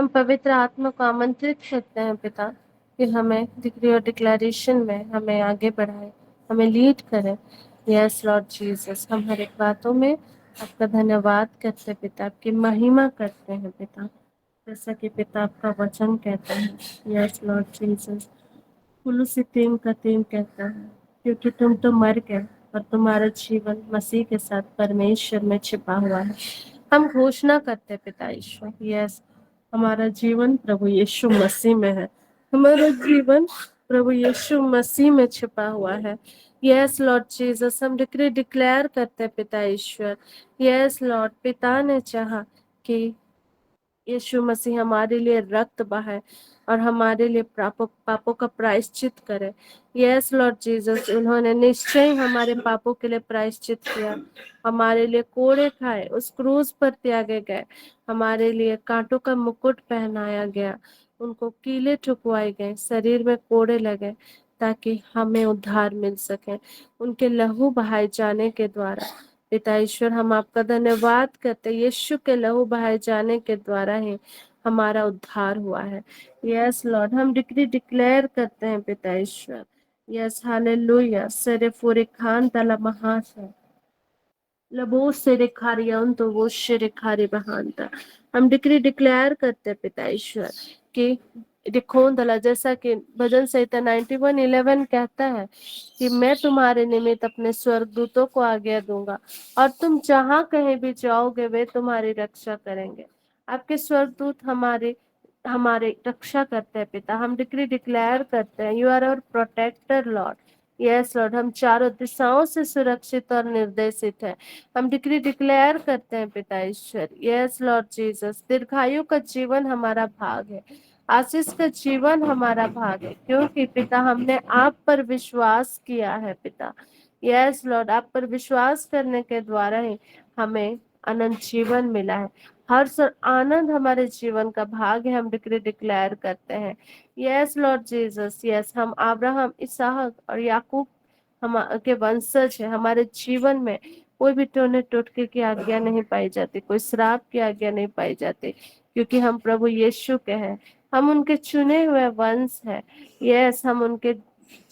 हम पवित्र आत्मा को आमंत्रित करते हैं पिता कि हमें डिक्री और डिक्लेरेशन में हमें आगे बढ़ाए, हमें लीड करें। यस लॉर्ड जीसस, हम हर एक बातों में आपका धन्यवाद करते हैं पिता, आपकी महिमा करते हैं पिता, जैसा कि पिता आपका वचन कहता है। यस लॉर्ड जीसस, कुलुसी 3 कहता है, क्योंकि तुम तो मर गए और तुम्हारा जीवन मसीह के साथ परमेश्वर में छिपा हुआ है। हम घोषणा करते पिता ईश्वर, यस, हमारा जीवन प्रभु यीशु मसीह में है, हमारा जीवन प्रभु यीशु मसीह में छिपा हुआ है। यस लॉर्ड जीसस, हम डिक्री डिक्लेयर करते पिता ईश्वर। यस लॉर्ड, पिता ने चाहा कि यीशु मसीह हमारे लिए रक्त बहाए और हमारे लिए पापों का प्रायश्चित करे। यस लॉर्ड जीसस, उन्होंने निश्चय हमारे पापों के लिए प्रायश्चित किया, हमारे लिए कोड़े खाए, उस क्रूज पर त्यागे गए, हमारे लिए कांटों का मुकुट पहनाया गया, उनको कीले ठुकवाए गए, शरीर में कोड़े लगे, ताकि हमें उद्धार मिल सके। उनके लहू बहाए जाने के द्वारा पिता ईश्वर, हम आपका धन्यवाद करते हैं, यीशु के लहू बहाए जाने के द्वारा ही हमारा उद्धार हुआ है। यस लॉर्ड, हम डिक्री डिक्लेयर करते हैं पिता ईश्वर। यस हालेलुया, सरे फुरे खान तला महास लबो से रेखारियन तो वो शेरेखारी बहानता। हम डिक्री डिक्लेयर करते हैं पिता ईश्वर कि दिखों दला, जैसा कि भजन संहिता 91:11 कहता है कि मैं तुम्हारे निमित्त अपने स्वर्गदूतों को आज्ञा दूंगा और तुम जहां कहीं भी जाओगे वे तुम्हारी रक्षा करेंगे। आपके स्वर्गदूत हमारे हमारे रक्षा करते हैं पिता। हम डिक्री डिक्लेयर करते हैं, you are our protector lord. Yes lord, हम चारों दिशाओं से सुरक्षित और निर्देशित है। हम डिक्री डिक्लेयर करते हैं पिता ईश्वर। यस लॉर्ड जीसस, दीर्घायु का जीवन हमारा भाग है, आशीष का जीवन हमारा भाग है, क्योंकि पिता हमने आप पर विश्वास किया है पिता। यस लॉर्ड, आप पर विश्वास करने के द्वारा ही हमें अनंत जीवन मिला है। हर्ष और आनंद हमारे जीवन का भाग है, हम डिक्री डिक्लेयर करते हैं। यस लॉर्ड जीसस, यस, हम अब्राहम, इसहाक और याकूब हम के वंशज है। हमारे जीवन में कोई भी टोने टोटके की आज्ञा नहीं पाई जाती, कोई श्राप की आज्ञा नहीं पाई जाती, क्योंकि हम प्रभु यीशु के हैं, हम उनके चुने हुए वंश हैं। यस, हम उनके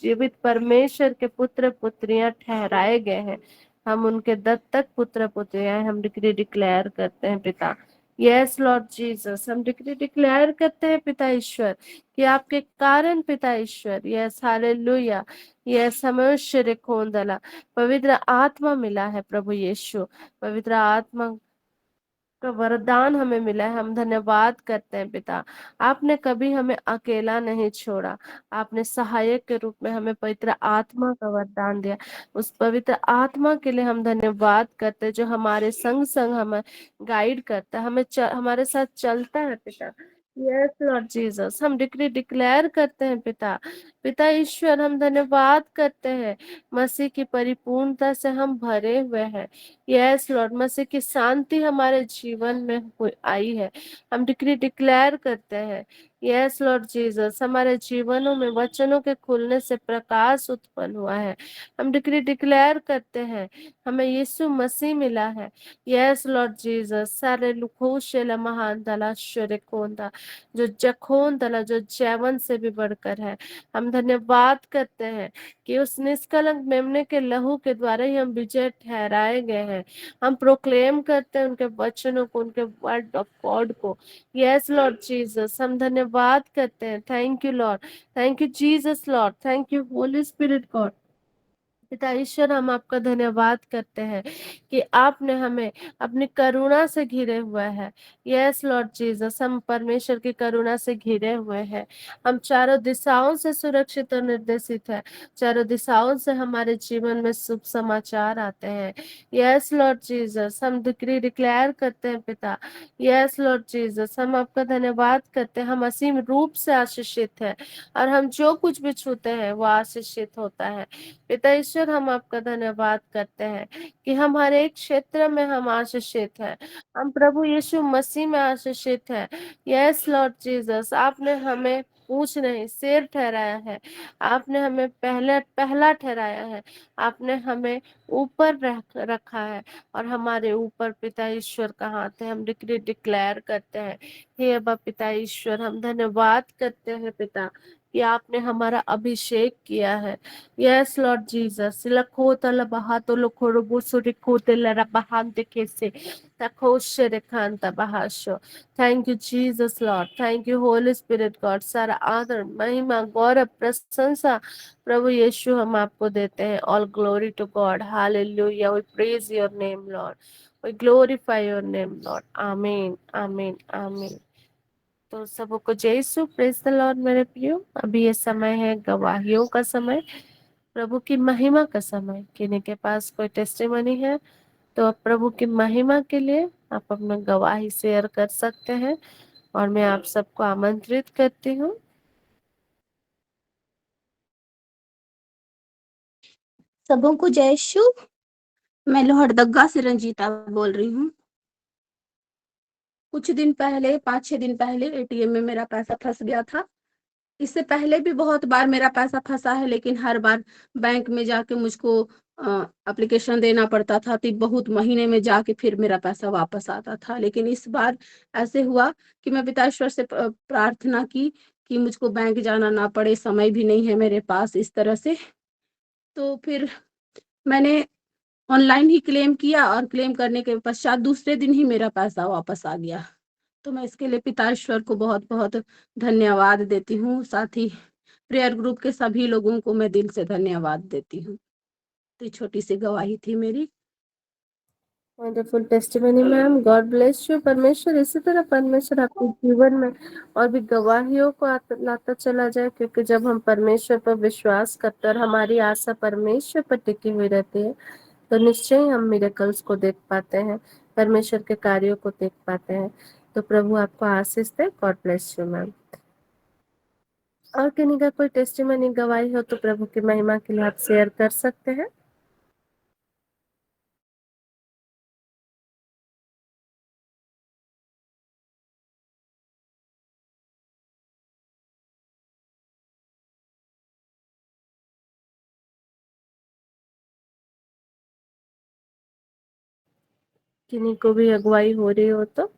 जीवित परमेश्वर के पुत्र पुत्रियां ठहराए गए हैं, हम उनके दत्तक पुत्र पुत्रियां हैं। हम डिक्री डिक्लेयर करते हैं पिता। यस लॉर्ड जीसस, हम डिक्री डिक्लेयर करते हैं पिता ईश्वर कि आपके कारण पिता ईश्वर, यस हालेलुया, यस, हमें उस खोंदला पवित्र आत्मा मिला है प्रभु यीशु, पवित्र आत्मा का वरदान हमें मिला है। हम धन्यवाद करते हैं पिता, आपने कभी हमें अकेला नहीं छोड़ा, आपने सहायक के रूप में हमें पवित्र आत्मा का वरदान दिया। उस पवित्र आत्मा के लिए हम धन्यवाद करते हैं, जो हमारे संग संग हमें गाइड करता है, हमारे साथ चलता है पिता। यस लॉर्ड जीसस, हम डिक्री डिक्लेयर करते हैं पिता। पिता ईश्वर, हम धन्यवाद करते हैं, मसीह की परिपूर्णता से हम भरे हुए हैं। यस लॉर्ड, मसीह की शांति हमारे जीवन में आई है, हम डिक्री डिक्लेयर करते हैं। यस लॉर्ड जीसस, हमारे जीवनों में वचनों के खुलने से प्रकाश उत्पन्न हुआ है, हम डिक्री डिक्लेयर करते हैं, हमें यीशु मसीह मिला है। यस लॉर्ड जीसस, सारे लुखोशेला महान दला कोंदा, जो जखोन दला, जो जैवन से भी बढ़कर है। हम धन्यवाद करते हैं कि उस निष्कलंक मेमने के लहू के द्वारा ही हम विजय ठहराए गए हैं। हम प्रोक्लेम करते हैं उनके वचनों को, उनके वर्ड ऑफ गॉड को। यस लॉर्ड जीसस, हम धन्यवाद करते हैं। Thank you Lord, thank you Jesus Lord, thank you Holy Spirit God. पिता ईश्वर, हम आपका धन्यवाद करते हैं कि आपने हमें अपनी करुणा से घिरे हुए हैं। यस लॉर्ड जीसस, हम परमेश्वर की करुणा से घिरे हुए हैं, हम चारों दिशाओं से सुरक्षित और निर्देशित है, चारों दिशाओं से हमारे जीवन में शुभ समाचार आते हैं। यस लॉर्ड जीसस, हम डिक्री डिक्लेयर करते हैं पिता। यस लॉर्ड जीसस, हम आपका धन्यवाद करते हैं, हम असीम रूप से आशीषित है और हम जो कुछ भी छूते हैं वो आशीषित होता है। पिता ईश्वर, हम आपका धन्यवाद करते हैं कि हम हर एक क्षेत्र में हम आशीषित हैं, हम प्रभु यीशु मसीह में आशीषित हैं। यस लॉर्ड जीसस, आपने हमें पूंछ नहीं, सिर ठहराया है। आपने हमें पहला ठहराया है। आपने हमें ऊपर रखा है, और हमारे ऊपर पिता ईश्वर का हाथ है। हम डिक्री डिक्लेयर करते हैं, हे अब्बा पिता ईश्वर, हम धन्यवाद करते हैं पिता कि आपने हमारा अभिषेक किया है। यस लॉर्ड जीसस, लखो तल बहा तो लखो रुबु सुरिखो तेल रबहान से तखोश रेखान तबहाशो। Thank you Jesus Lord, thank you Holy Spirit God. सारा आदर, महिमा, गौरव, प्रशंसा प्रभु यीशु हम आपको देते हैं। All glory to God, hallelujah. We praise your name Lord, we glorify your name Lord. Amen, amen, आमीन। तो सबको जय यीशु, प्रेज द लॉर्ड मेरे प्रियो। अभी ये समय है गवाहियों का समय, प्रभु की महिमा का समय। किन्हीं के पास कोई टेस्टिमनी है तो आप प्रभु की महिमा के लिए आप अपना गवाही शेयर कर सकते हैं, और मैं आप सबको आमंत्रित करती हूँ। सबों को जय यीशु। मैं लोहरदगा से रंजीता बोल रही हूँ। कुछ दिन पहले, 5-6 दिन पहले एटीएम में मेरा पैसा फंस गया था। इससे पहले भी बहुत बार मेरा पैसा फंसा है, लेकिन हर बार बैंक में जाके मुझको एप्लीकेशन देना पड़ता था, तो बहुत महीने में जाके फिर मेरा पैसा वापस आता था। लेकिन इस बार ऐसे हुआ कि मैं पिता ईश्वर से प्रार्थना की कि मुझको बैंक जाना ना पड़े, समय भी नहीं है मेरे पास इस तरह से। तो फिर मैंने ऑनलाइन ही क्लेम किया, और क्लेम करने के पश्चात दूसरे दिन ही मेरा पैसा वापस आ गया। तो मैं इसके लिए पिता ईश्वर को बहुत बहुत धन्यवाद देती हूँ। साथ ही प्रेयर ग्रुप के सभी लोगों को मैं दिल से धन्यवाद देती हूँ। तो छोटी सी गवाही थी मेरी। Wonderful testimony ma'am, God bless you. परमेश्वर इसी तरह परमेश्वर आपके जीवन में और भी गवाहियों को लाता चला जाए, क्योंकि जब हम परमेश्वर पर विश्वास करते हैं और हमारी आशा परमेश्वर पर टिकी हुई रहती है, तो निश्चय ही हम मिरेकल्स को देख पाते हैं, परमेश्वर के कार्यों को देख पाते हैं। तो प्रभु आपको आशीष दे। God bless you ma'am. और किन्हीं का कोई टेस्टिमनी गवाही हो तो प्रभु की महिमा के लिए आप शेयर कर सकते हैं। किन्हीं को भी अगुवाई हो रही हो तो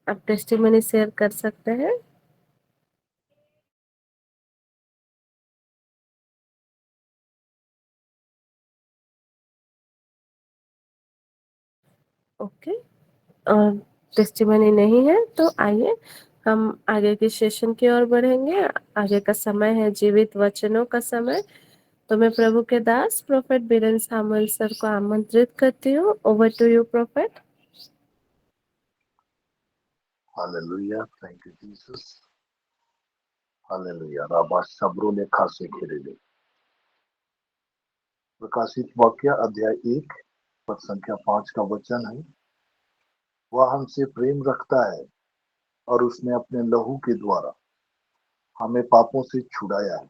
आप टेस्टिमनी शेयर कर सकते हैं। ओके, और टेस्टिमनी नहीं है तो आइए हम आगे के सेशन की ओर बढ़ेंगे। आगे का समय है जीवित वचनों का समय। तो मैं प्रभु के दास प्रोफेट बीरेन सामुएल सर को आमंत्रित करती हूँ। Over to you prophet. Hallelujah, thank you Jesus. Hallelujah, राबा शब्रों ने खासे खेले ले। प्रकाशित वाक्य अध्याय 1 पद संख्या 5 का वचन है, वह हमसे प्रेम रखता है और उसने अपने लहू के द्वारा हमें पापों से छुड़ाया है।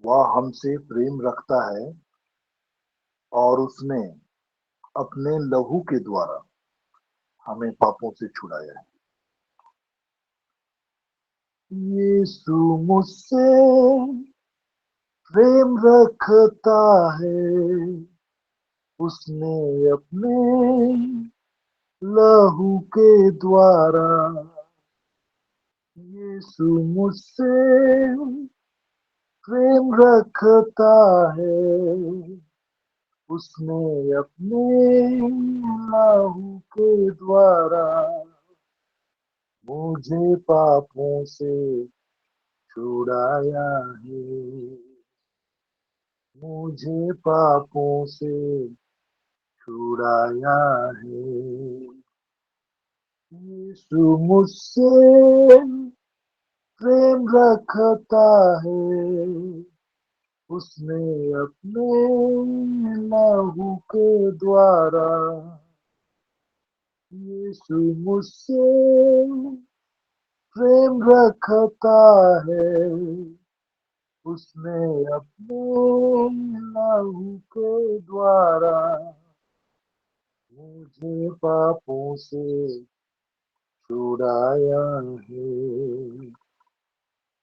वह हमसे प्रेम रखता है और उसने अपने लहू के द्वारा हमें पापों से छुड़ाया है। यीशु मुझसे प्रेम रखता है, उसने अपने लहू के द्वारा। यीशु मुझसे प्रेम रखता है, उसने अपने लहू के द्वारा मुझे पापों से छुड़ाया है। मुझे पापों से छुड़ाया है। यीशु मुझसे प्रेम रखता है, उसने अपने लहू के द्वारा। यीशु मुझसे प्रेम रखता है, उसने अपने लहू के द्वारा मुझे पापों से छुड़ाया है।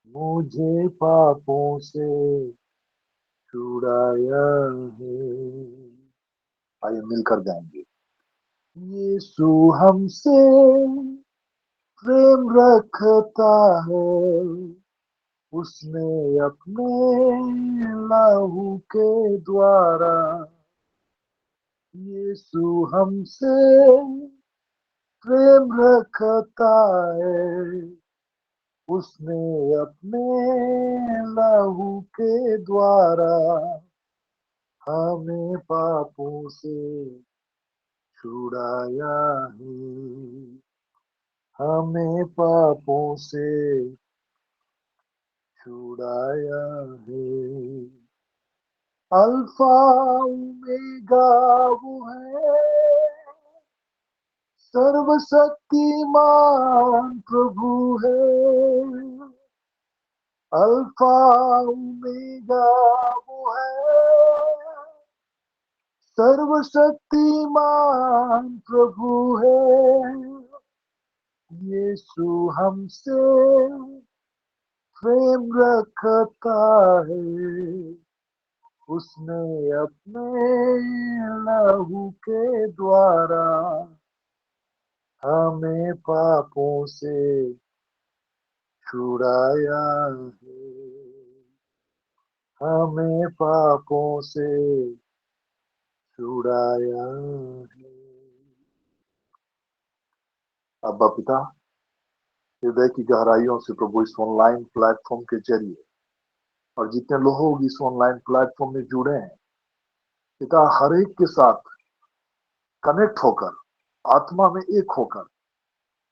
मुझे पापों से छुड़ाया है। आइए मिलकर गाएंगे। यीशु हमसे प्रेम रखता है, उसने अपने लहू के द्वारा। यीशु हमसे प्रेम रखता है, उसने अपने लहू के द्वारा हमें पापों से छुड़ाया है, हमें पापों से छुड़ाया है। अल्फा ओमेगा वो है, सर्वशक्तिमान प्रभु है। अल्फा ओमेगा वो है, सर्वशक्तिमान प्रभु है। यीशु हमसे प्रेम रखता है, उसने अपने लहू के द्वारा हमें पापों से छुड़ाया है, हमें पापों से छुड़ाया है। अब्बा पिता, हृदय की गहराइयों से प्रभु इस ऑनलाइन प्लेटफॉर्म के जरिए और जितने लोग इस ऑनलाइन प्लेटफॉर्म में जुड़े हैं पिता, हर एक के साथ कनेक्ट होकर, आत्मा में एक होकर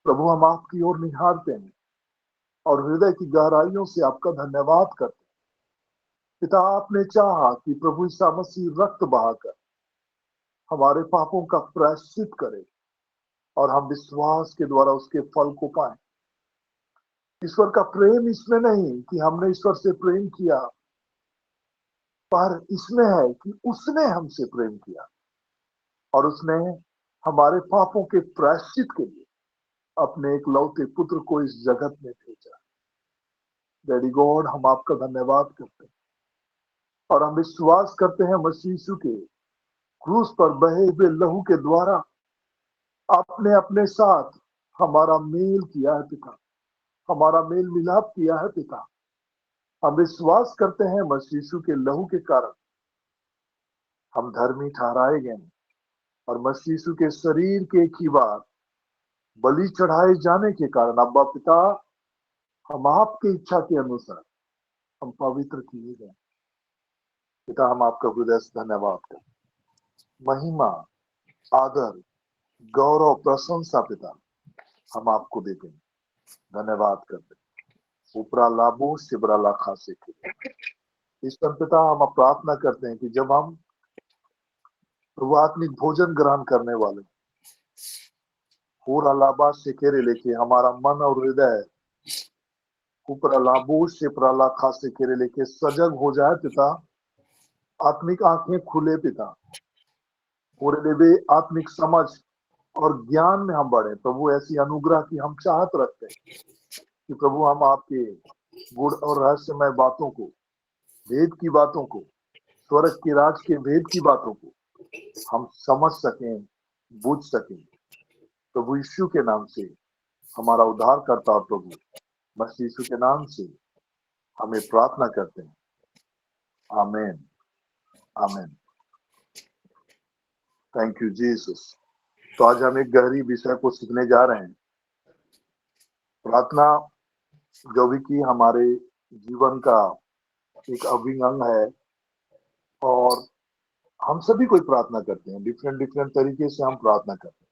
प्रभु हम आपकी ओर निहारते हैं और हृदय की गहराइयों से आपका धन्यवाद करते हैं। पिता, आपने चाहा कि प्रभु ईसा मसीह रक्त बहाकर हमारे पापों का प्रायश्चित करे और हम विश्वास के द्वारा उसके फल को पाए। ईश्वर का प्रेम इसमें नहीं कि हमने ईश्वर से प्रेम किया, पर इसमें है कि उसने हमसे प्रेम किया और उसने हमारे पापों के प्रायश्चित के लिए अपने एक लौते पुत्र को इस जगत में भेजा। डैडी गॉड, हम आपका धन्यवाद करते हैं और हम विश्वास करते हैं मसीह यीशु के क्रूस पर बहे हुए लहू के द्वारा आपने अपने साथ हमारा मेल किया है पिता, हमारा मेल मिलाप किया है पिता। हम विश्वास करते हैं मसीह यीशु के लहू के कारण हम धर्मी ठहराए गए और मसीह यीशु के शरीर के एक ही बार बलि चढ़ाए जाने के कारण अब्बा पिता, हम आपकी इच्छा के अनुसार हम पवित्र किए गए। पिता, हम आपका हृदय से धन्यवाद करते, महिमा, आदर, गौरव, प्रशंसा पिता हम आपको देते हैं, धन्यवाद करते हैं। उपरा लाबो शिबरा लाखा से इस पर पिता हम प्रार्थना करते हैं कि जब हम प्रभु आत्मिक भोजन ग्रहण करने वाले पूरा लाबा से केरे लेके हमारा मन और हृदय ऊपर लाबो शिबरा लाखा से केरे लेके सजग हो जाए पिता, आत्मिक आंखें खुले पिता, पूरे देवे आत्मिक समझ और ज्ञान में हम बढ़े प्रभु। ऐसी अनुग्रह की हम चाहत रखते हैं कि प्रभु हम आपके गुण और रहस्यमय बातों को, वेद की बातों को, स्वर्ग के राज के वेद की बातों को हम समझ सकें, बूझ सकें। प्रभु यीशु के नाम से हमारा उद्धार करता और प्रभु मसीह यीशु के नाम से हमें प्रार्थना करते हैं। आमीन, आमीन। Thank you Jesus. तो आज हम एक गहरी विषय को सीखने जा रहे हैं। प्रार्थना जो भी कि हमारे जीवन का एक अभिन्न अंग है और हम सभी कोई प्रार्थना करते हैं, डिफरेंट डिफरेंट तरीके से हम प्रार्थना करते हैं।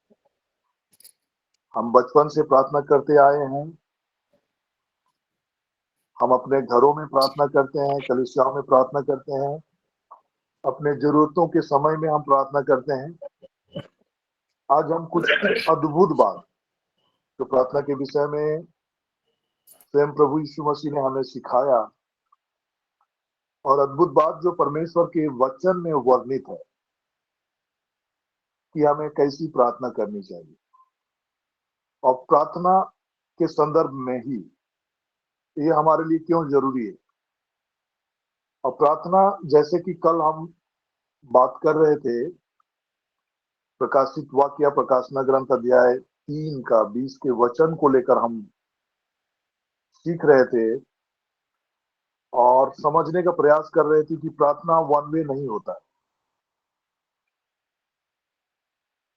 हम बचपन से प्रार्थना करते आए हैं, हम अपने घरों में प्रार्थना करते हैं, कलीसियाओं में प्रार्थना करते हैं, अपने जरूरतों के समय में हम प्रार्थना करते हैं। आज हम कुछ अद्भुत बात जो प्रार्थना के विषय में स्वयं प्रभु यीशु मसीह ने हमें सिखाया और अद्भुत बात जो परमेश्वर के वचन में वर्णित है कि हमें कैसी प्रार्थना करनी चाहिए। और प्रार्थना के संदर्भ में ही ये हमारे लिए क्यों जरूरी है। और प्रार्थना, जैसे कि कल हम बात कर रहे थे, प्रकाशित वाक्य प्रकाशना ग्रंथ अध्याय 3 का 20 के वचन को लेकर हम सीख रहे थे और समझने का प्रयास कर रहे थे कि प्रार्थना वन वे नहीं होता है।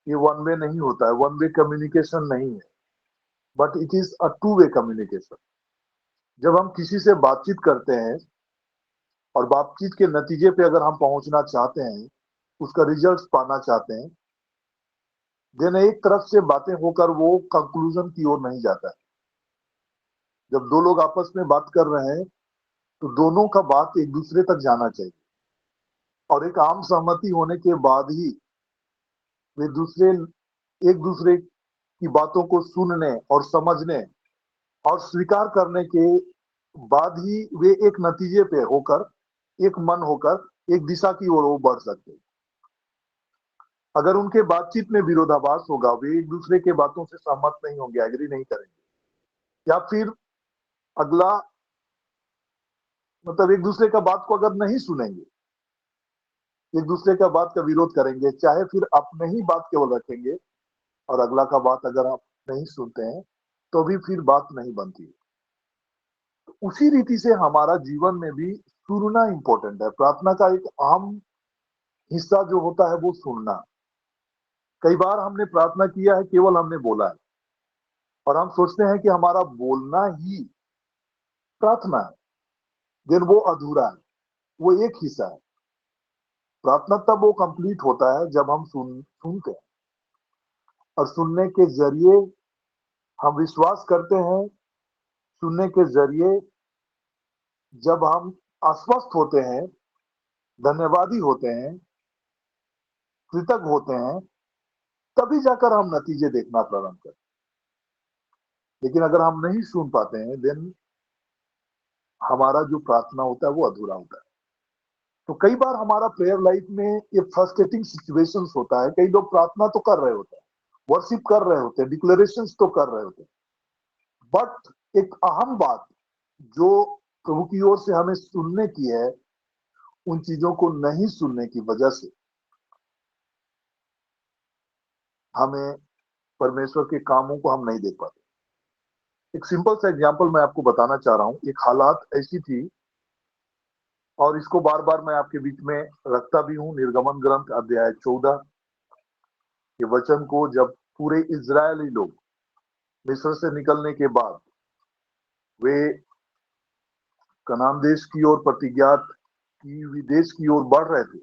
ये वन वे नहीं होता है, वन वे कम्युनिकेशन नहीं है, but it is a two way communication. जब हम किसी से बातचीत करते हैं और बातचीत के नतीजे पे अगर हम पहुंचना चाहते हैं, उसका रिजल्ट पाना चाहते हैं, देन एक तरफ से बातें होकर वो कंक्लूजन की ओर नहीं जाता है। जब दो लोग आपस में बात कर रहे हैं तो दोनों का बात एक दूसरे तक जाना चाहिए और एक आम सहमति होने के बाद ही वे एक दूसरे की बातों को सुनने और समझने और स्वीकार करने के बाद ही वे एक नतीजे पे होकर, एक मन होकर एक दिशा की ओर वो बढ़ सकते हैं। अगर उनके बातचीत में विरोधाभास होगा, वे एक दूसरे के बातों से सहमत नहीं होंगे, एग्री नहीं करेंगे, या फिर अगला मतलब एक दूसरे का बात को अगर नहीं सुनेंगे, एक दूसरे का बात का विरोध करेंगे, चाहे फिर अपने ही बात केवल रखेंगे और अगला का बात अगर आप नहीं सुनते हैं तो भी फिर बात नहीं बनती। तो उसी रीति से हमारा जीवन में भी सुनना इंपॉर्टेंट है। प्रार्थना का एक अहम हिस्सा जो होता है वो सुनना। कई बार हमने प्रार्थना किया है, केवल हमने बोला है और हम सोचते हैं कि हमारा बोलना ही प्रार्थना है, लेकिन वो अधूरा है, वो एक हिस्सा है। प्रार्थना तब वो कंप्लीट होता है जब हम सुनते हैं और सुनने के जरिए हम विश्वास करते हैं। सुनने के जरिए जब हम आश्वस्त होते हैं, धन्यवादी होते हैं, कृतज्ञ होते हैं, तभी जाकर हम नतीजे देखना प्रारंभ करते हैं। लेकिन अगर हम नहीं सुन पाते हैं, देन हमारा जो प्रार्थना होता है वो अधूरा होता है। तो कई बार हमारा प्रेयर लाइफ में ये फ्रस्ट्रेटिंग सिचुएशंस होता है। कई लोग प्रार्थना तो कर रहे होते हैं, वर्शिप कर रहे होते हैं, डिक्लेरेशंस तो कर रहे होते हैं, बट एक अहम बात जो प्रभु की ओर से हमें सुनने की है, उन चीजों को नहीं सुनने की वजह से हमें परमेश्वर के कामों को हम नहीं देख पाते। एक सिंपल सा एग्जांपल मैं आपको बताना चाह रहा हूं। एक हालात ऐसी थी और इसको बार बार मैं आपके बीच में रखता भी हूं। निर्गमन ग्रंथ अध्याय 14 के वचन को जब पूरे इजरायली लोग मिस्र से निकलने के बाद वे कनान देश की ओर, प्रतिज्ञात की हुई देश की ओर बढ़ रहे थे,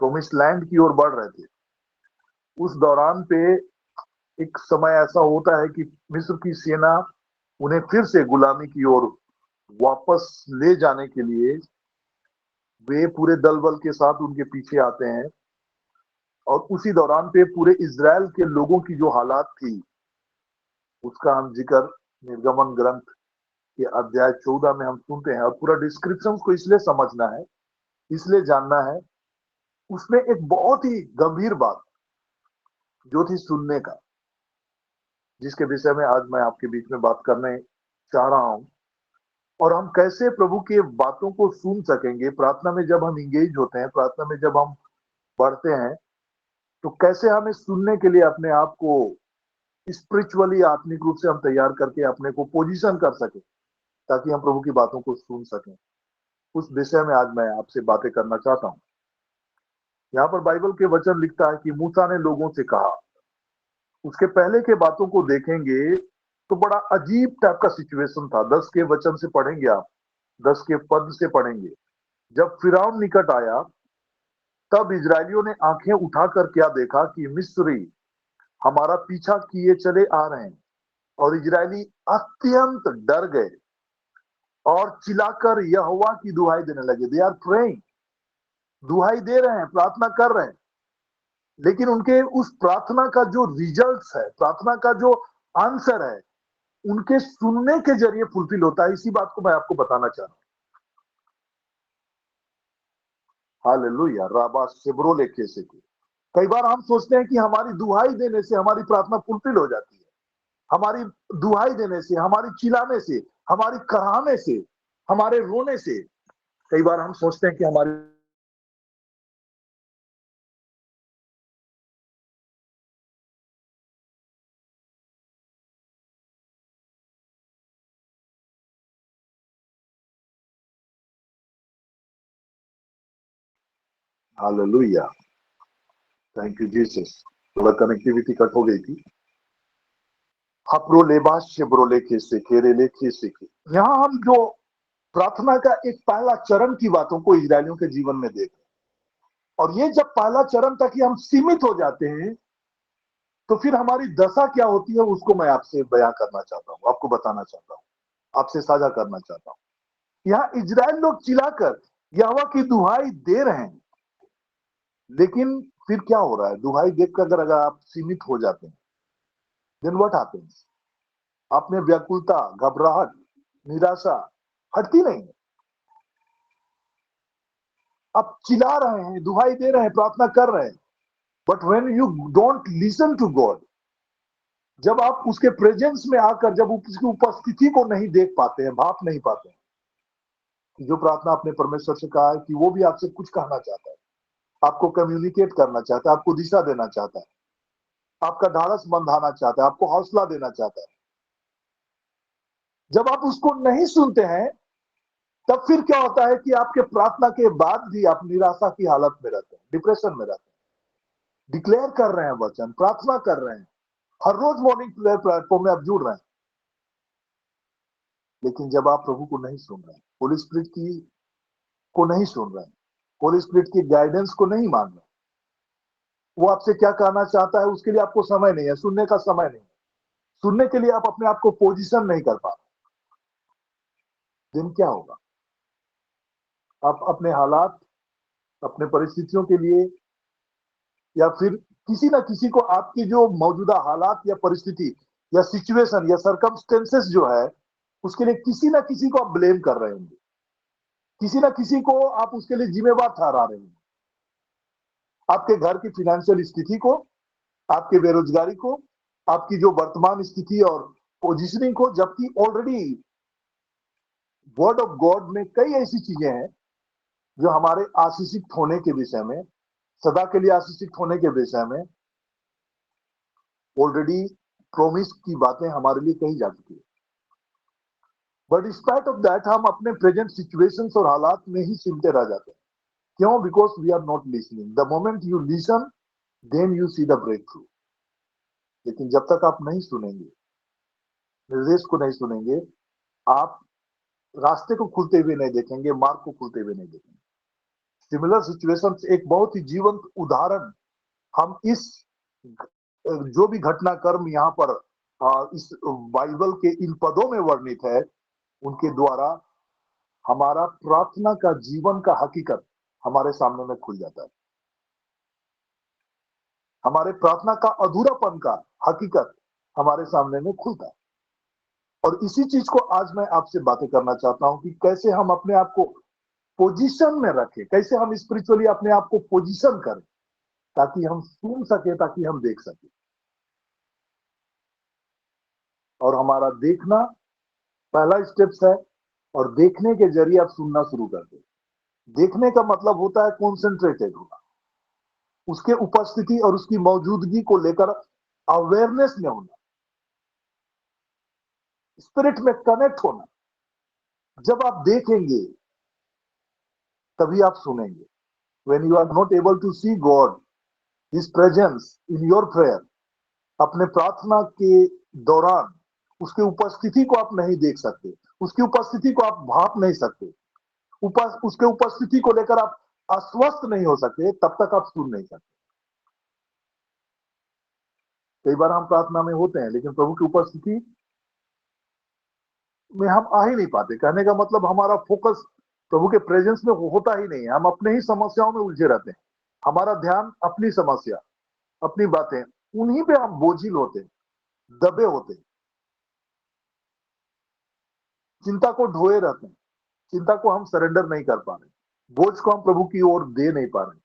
प्रोमिस लैंड की ओर बढ़ रहे थे, उस दौरान पे एक समय ऐसा होता है कि मिस्र की सेना उन्हें फिर से गुलामी की ओर वापस ले जाने के लिए वे पूरे दल बल के साथ उनके पीछे आते हैं। और उसी दौरान पे पूरे इजराइल के लोगों की जो हालात थी उसका हम जिक्र निर्गमन ग्रंथ के अध्याय 14 में हम सुनते हैं। और पूरा डिस्क्रिप्शन को इसलिए समझना है, इसलिए जानना है। उसमें एक बहुत ही गंभीर बात जो थी सुनने का, जिसके विषय में आज मैं आपके बीच में बात करने चाह रहा हूं। और हम कैसे प्रभु के बातों को सुन सकेंगे प्रार्थना में, जब हम इंगेज होते हैं, प्रार्थना में जब हम बढ़ते हैं, तो कैसे हमें सुनने के लिए अपने आप को स्पिरिचुअली, आत्मिक रूप से हम तैयार करके अपने को पोजीशन कर सके ताकि हम प्रभु की बातों को सुन सकें। उस विषय में आज मैं आपसे बातें करना चाहता हूं। यहाँ पर बाइबल के वचन लिखता है कि मूसा ने लोगों से कहा। उसके पहले के बातों को देखेंगे तो बड़ा अजीब टाइप का सिचुएशन था। 10 के वचन से पढ़ेंगे आप, 10 के पद से पढ़ेंगे। जब फिरौन निकट आया तब इजरायलियों ने आंखें उठाकर क्या देखा कि मिस्री हमारा पीछा किए चले आ रहे हैं। और इजरायली अत्यंत डर गए और चिल्लाकर यहोवा की दुहाई देने लगे। दे आर प्रेइंग, दुहाई दे रहे हैं, प्रार्थना कर रहे हैं, लेकिन उनके उस प्रार्थना का जो रिजल्ट्स है, प्रार्थना का जो आंसर है, उनके सुनने के जरिए फुलफिल होता है। इसी बात को मैं आपको बताना चाह रहा हूं। हालेलुया, राबा सेब्रो लेके से। कई बार हम सोचते हैं कि हमारी दुहाई देने से हमारी प्रार्थना फुलफिल हो जाती है, हमारी दुहाई देने से, हमारी चिल्लाने से, हमारी कराहने से, हमारे रोने से कई बार हम सोचते हैं कि हमारी हालेलुया, थैंक यू जीसस। थोड़ा कनेक्टिविटी कट हो गई थी। यहाँ हम जो प्रार्थना का एक पहला चरण की बातों को इजरायलियों के जीवन में देख, और ये जब पहला चरण तक ही हम सीमित हो जाते हैं तो फिर हमारी दशा क्या होती है उसको मैं आपसे बयां करना चाहता हूं, आपको बताना चाहता हूं, आपसे साझा करना चाहता हूं। यहाँ इजराइल लोग चिल्लाकर यहोवा की दुहाई दे रहे हैं, लेकिन फिर क्या हो रहा है? दुहाई देखकर अगर आप सीमित हो जाते हैं, देन व्हाट हैपेंस? आप में व्याकुलता, घबराहट, निराशा हटती नहीं है। आप चिल्ला रहे हैं, दुहाई दे रहे हैं, प्रार्थना कर रहे हैं, but when you don't listen to God, जब आप उसके प्रेजेंस में आकर जब उसकी उपस्थिति को नहीं देख पाते हैं, भाप नहीं पाते हैं, जो प्रार्थना आपने परमेश्वर से कहा है कि वो भी आपसे कुछ कहना चाहता है, आपको कम्युनिकेट करना चाहता है, आपको दिशा देना चाहता है, आपका ढाढ़स बंधाना चाहता है, आपको हौसला देना चाहता है। जब आप उसको नहीं सुनते हैं तब फिर क्या होता है कि आपके प्रार्थना के बाद भी आप निराशा की हालत में रहते हैं, डिप्रेशन में रहते हैं। डिक्लेयर कर रहे हैं वचन, प्रार्थना कर रहे हैं, हर रोज मॉर्निंग प्रेयर प्लेटफॉर्म में आप जुड़ रहे हैं, लेकिन जब आप प्रभु को नहीं सुन रहे हैं, होली स्पिरिट की को नहीं सुन रहे हैं, होली स्पिरिट की गाइडेंस को नहीं मान रहे, वो आपसे क्या कहना चाहता है उसके लिए आपको समय नहीं है, सुनने का समय नहीं है, सुनने के लिए आप अपने आप को पोजीशन नहीं कर पा रहे, दिन क्या होगा? आप अपने हालात, अपने परिस्थितियों के लिए, या फिर किसी ना किसी को आपकी जो मौजूदा हालात या परिस्थिति या सिचुएशन या सर्कमस्टेंसेस जो है उसके लिए किसी ना किसी को आप ब्लेम कर रहे होंगे, किसी ना किसी को आप उसके लिए जिम्मेवार ठहरा रहे होंगे। आपके घर की फाइनेंशियल स्थिति को, आपके बेरोजगारी को, आपकी जो वर्तमान स्थिति और पोजीशनिंग को, जबकि ऑलरेडी वर्ड ऑफ गॉड में कई ऐसी चीजें हैं जो हमारे आशीषित होने के विषय में, सदा के लिए आशीषित होने के विषय में ऑलरेडी प्रोमिस की बातें हमारे लिए कही जा चुकी है। बट स्पाइट ऑफ दैट हम अपने प्रेजेंट सिचुएशंस और हालात में ही सिमटे रह जाते हैं। क्यों? Because we are not listening. The moment you listen then you see the breakthrough. लेकिन जब तक आप नहीं सुनेंगे, निर्देश को नहीं सुनेंगे, आप रास्ते को खुलते हुए नहीं देखेंगे, मार्ग को खुलते हुए नहीं देखेंगे। सिमिलर सिचुएशंस, एक बहुत ही जीवंत उदाहरण हम इस जो भी घटनाक्रम यहाँ पर इस बाइबल के इन पदों में वर्णित है उनके द्वारा हमारा प्रार्थना का जीवन का हकीकत हमारे सामने में खुल जाता है। हमारे प्रार्थना का अधूरापन का हकीकत हमारे सामने में खुलता है। और इसी चीज को आज मैं आपसे बातें करना चाहता हूं कि कैसे हम अपने आप को पोजीशन में रखें, कैसे हम स्पिरिचुअली अपने आप को पोजीशन करें ताकि हम सुन सके, ताकि हम देख सके। और हमारा देखना पहला स्टेप्स है, और देखने के जरिए आप सुनना शुरू कर दे। देखने का मतलब होता है कॉन्सेंट्रेटेड होना, उसके उपस्थिति और उसकी मौजूदगी को लेकर अवेयरनेस में होना, स्पिरिट में कनेक्ट होना। जब आप देखेंगे तभी आप सुनेंगे। When you are not able to see God, His presence in your prayer, अपने प्रार्थना के दौरान उसकी उपस्थिति को आप नहीं देख सकते, उसकी उपस्थिति को आप भाप नहीं सकते, उसके उपस्थिति को लेकर आप अस्वस्थ नहीं हो सकते, तब तक आप सुन नहीं सकते। कई बार हम प्रार्थना में होते हैं लेकिन प्रभु की उपस्थिति में हम आ ही नहीं पाते। कहने का मतलब हमारा फोकस प्रभु के प्रेजेंस में होता ही नहीं है, हम अपने ही समस्याओं में उलझे रहते हैं। हमारा ध्यान अपनी समस्या, अपनी बातें, उन्हीं पे हम बोझिल होते, दबे होते, चिंता को ढोए रहते हैं, चिंता को हम सरेंडर नहीं कर पा रहे, बोझ को हम प्रभु की ओर दे नहीं पा रहे।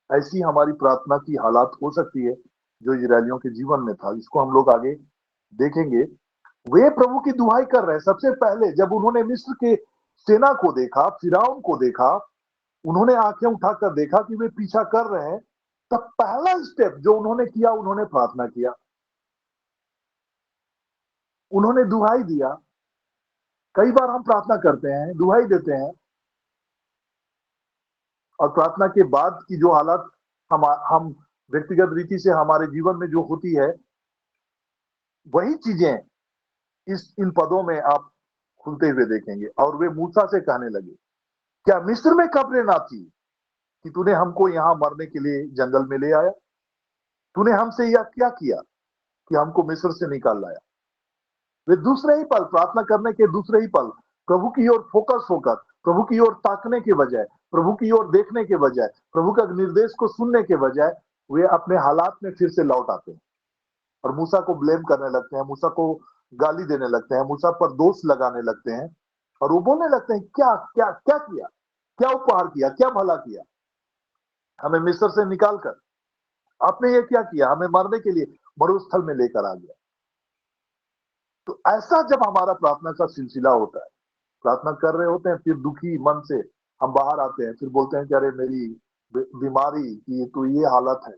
ऐसी हमारी प्रार्थना की हालात हो सकती है जो इजरायलियों के जीवन में था, इसको हम लोग आगे देखेंगे। वे प्रभु की दुहाई कर रहे हैं। सबसे पहले जब उन्होंने मिस्र के सेना को देखा, फिरौन को देखा, उन्होंने आंखें उठाकर देखा कि वे पीछा कर रहे हैं, तब पहला स्टेप जो उन्होंने किया, उन्होंने प्रार्थना किया, उन्होंने दुहाई दिया। कई बार हम प्रार्थना करते हैं, दुहाई देते हैं, और प्रार्थना के बाद की जो हालत हम व्यक्तिगत रीति से हमारे जीवन में जो होती है, वही चीजें इन पदों में आप खुलते हुए देखेंगे। और वे मूसा से कहने लगे, क्या मिस्र में कब्रें ना थी कि तूने हमको यहां मरने के लिए जंगल में ले आया? तूने हमसे यह क्या किया कि हमको मिस्र से निकाल लाया? वे दूसरे ही पल, प्रार्थना करने के दूसरे ही पल, प्रभु की ओर फोकस होकर, प्रभु की ओर ताकने के बजाय, प्रभु की ओर देखने के बजाय, प्रभु का निर्देश को सुनने के बजाय, वे अपने हालात में फिर से लौट आते हैं और मूसा को ब्लेम करने लगते हैं, मूसा को गाली देने लगते हैं, मूसा पर दोष लगाने लगते हैं, और वो बोलने लगते हैं, क्या क्या क्या किया, क्या उपहार किया, क्या भला किया, हमें मिस्र से निकालकर आपने ये क्या किया, हमें मरने के लिए मरुस्थल में लेकर आ गया। तो ऐसा जब हमारा प्रार्थना का सिलसिला होता है, प्रार्थना कर रहे होते हैं, फिर दुखी मन से हम बाहर आते हैं, फिर बोलते हैं कि अरे मेरी बीमारी की तो ये हालत है,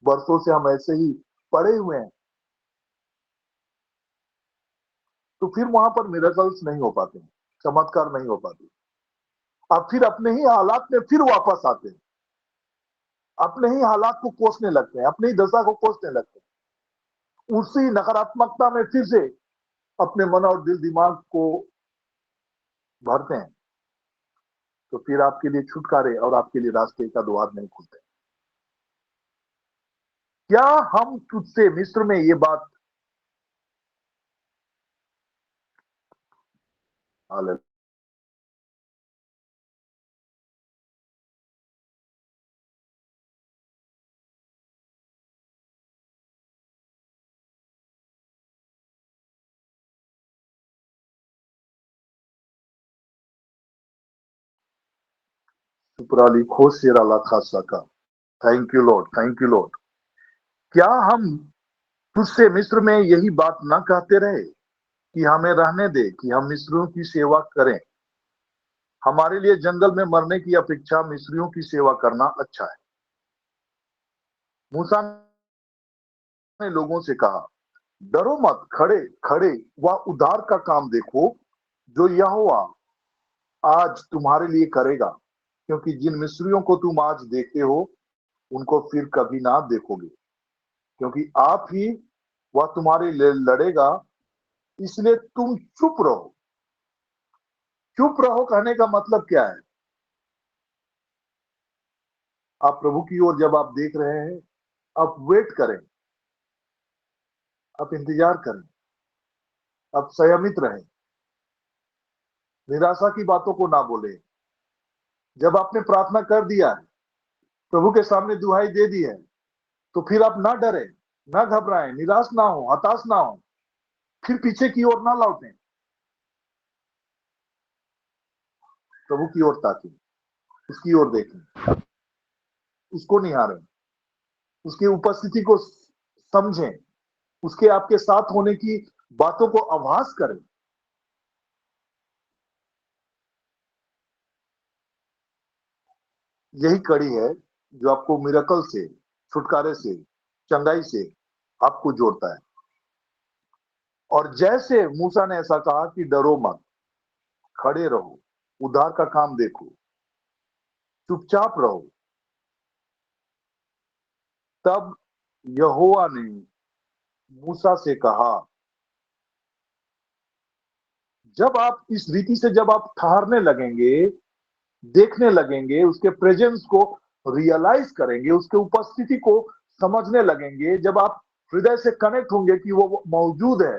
बरसों से हम ऐसे ही पड़े हुए हैं, तो फिर वहां पर मिरेकल्स नहीं हो पाते, चमत्कार नहीं हो पाते। अब फिर अपने ही हालात में फिर वापस आते हैं, अपने ही हालात को कोसने लगते हैं, अपनी दशा को कोसने लगते हैं, उसी नकारात्मकता में फिर से अपने मन और दिल दिमाग को भरते हैं। तो फिर आपके लिए छुटकारे और आपके लिए रास्ते का द्वार नहीं खुलते। क्या हम तुझसे मिस्र में ये बात, हालेलुया, सुपराली खोसेराला खासा का, thank you Lord, thank you Lord. क्या हम तुझसे मिस्र में यही बात ना कहते रहे कि हमें रहने दे, कि हम मिस्रियों की सेवा करें? हमारे लिए जंगल में मरने की अपेक्षा मिस्रियों की सेवा करना अच्छा है। मूसा ने लोगों से कहा, डरो मत, खड़े खड़े वह उद्धार का काम देखो जो यहोवा आज तुम्हारे लिए करेगा, क्योंकि जिन मिस्रियों को तुम आज देखते हो उनको फिर कभी ना देखोगे, क्योंकि आप ही वह तुम्हारे लिए लड़ेगा, इसलिए तुम चुप रहो। चुप रहो कहने का मतलब क्या है? आप प्रभु की ओर जब आप देख रहे हैं, आप वेट करें, आप इंतजार करें, आप संयमित रहें, निराशा की बातों को ना बोले। जब आपने प्रार्थना कर दिया है, प्रभु के सामने दुहाई दे दी है, तो फिर आप ना डरे, ना घबराएं, निराश ना हो, हताश ना हो, फिर पीछे की ओर ना लौटें। प्रभु की ओर ताकें, उसकी ओर देखें, उसको निहारें, उसकी उपस्थिति को समझें, उसके आपके साथ होने की बातों को आभास करें। यही कड़ी है जो आपको मिरेकल से, छुटकारे से, चंगाई से आपको जोड़ता है। और जैसे मूसा ने ऐसा कहा कि डरो मत, खड़े रहो, उद्धार का काम देखो, चुपचाप रहो, तब यहोवा ने मूसा से कहा, जब आप इस रीति से जब आप ठहरने लगेंगे, देखने लगेंगे, उसके प्रेजेंस को रियलाइज करेंगे, उसके उपस्थिति को समझने लगेंगे, जब आप हृदय से कनेक्ट होंगे कि वो मौजूद है,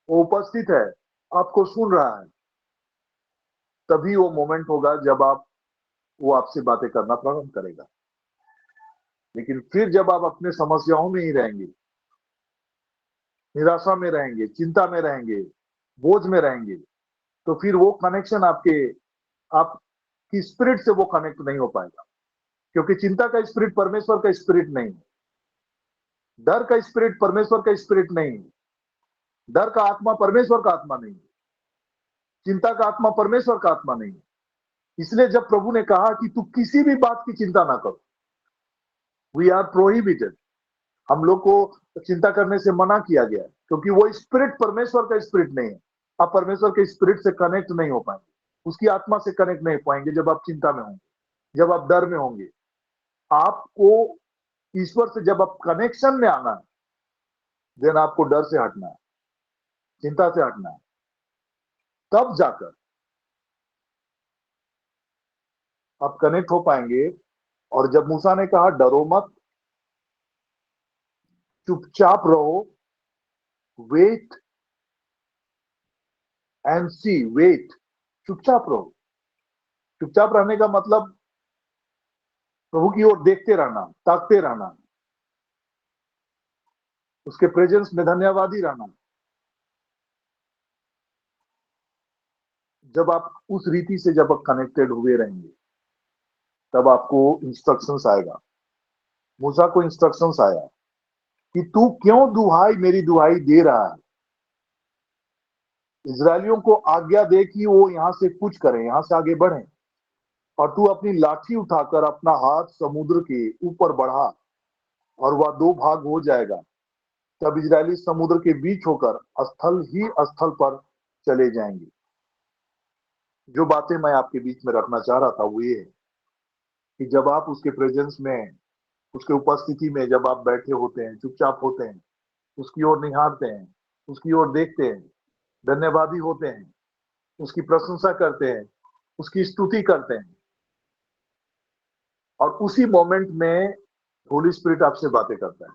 वो उपस्थित है, आपको सुन रहा है, तभी वो मोमेंट होगा जब वो आपसे बातें करना प्रारंभ करेगा। लेकिन फिर जब आप अपने समस्याओं में ही रहेंगे, निराशा में रहेंगे, चिंता में रहेंगे, बोझ में रहेंगे, तो फिर वो कनेक्शन आपकी स्पिरिट से वो कनेक्ट नहीं हो पाएगा, क्योंकि चिंता का स्पिरिट परमेश्वर का स्पिरिट नहीं है। डर का स्पिरिट परमेश्वर का स्पिरिट नहीं है। डर का आत्मा परमेश्वर का आत्मा नहीं है। चिंता का आत्मा परमेश्वर का आत्मा नहीं है। इसलिए जब प्रभु ने कहा कि तू किसी भी बात की चिंता ना करो, वी आर प्रोहिबिटेड, हम लोग को चिंता करने से मना किया गया है, क्योंकि वो स्पिरिट परमेश्वर का स्पिरिट नहीं है। आप परमेश्वर के स्पिरिट से कनेक्ट नहीं हो पाएंगे, उसकी आत्मा से कनेक्ट नहीं हो पाएंगे जब आप चिंता में होंगे, जब आप डर में होंगे। आपको ईश्वर से जब आप कनेक्शन में आना है, देन आपको डर से हटना है, चिंता से हटना है, तब जाकर आप कनेक्ट हो पाएंगे। और जब मूसा ने कहा डरो मत, चुपचाप रहो, वेट एंड सी, वेट, चुपचाप रहो। चुपचाप रहने का मतलब प्रभु की ओर देखते रहना, ताकते रहना, उसके प्रेजेंस में धन्यवादी रहना। जब आप उस रीति से जब आप कनेक्टेड हुए रहेंगे, तब आपको इंस्ट्रक्शंस आएगा। मूसा को इंस्ट्रक्शंस आया कि तू क्यों दुहाई, मेरी दुहाई दे रहा है। इजरायलियों को आज्ञा दे कि वो यहां से कुछ करें, यहां से आगे बढ़ें, और तू अपनी लाठी उठाकर अपना हाथ समुद्र के ऊपर बढ़ा और वह दो भाग हो जाएगा। तब इजरायली समुद्र के बीच होकर स्थल ही स्थल पर चले जाएंगे। जो बातें मैं आपके बीच में रखना चाह रहा था वो ये है कि जब आप उसके प्रेजेंस में, उसके उपस्थिति में जब आप बैठे होते हैं, चुपचाप होते हैं, उसकी ओर निहारते हैं, उसकी ओर देखते हैं, धन्यवादी होते हैं, उसकी प्रशंसा करते हैं, उसकी स्तुति करते हैं, और उसी मोमेंट में होली स्पिरिट आपसे बातें करता है,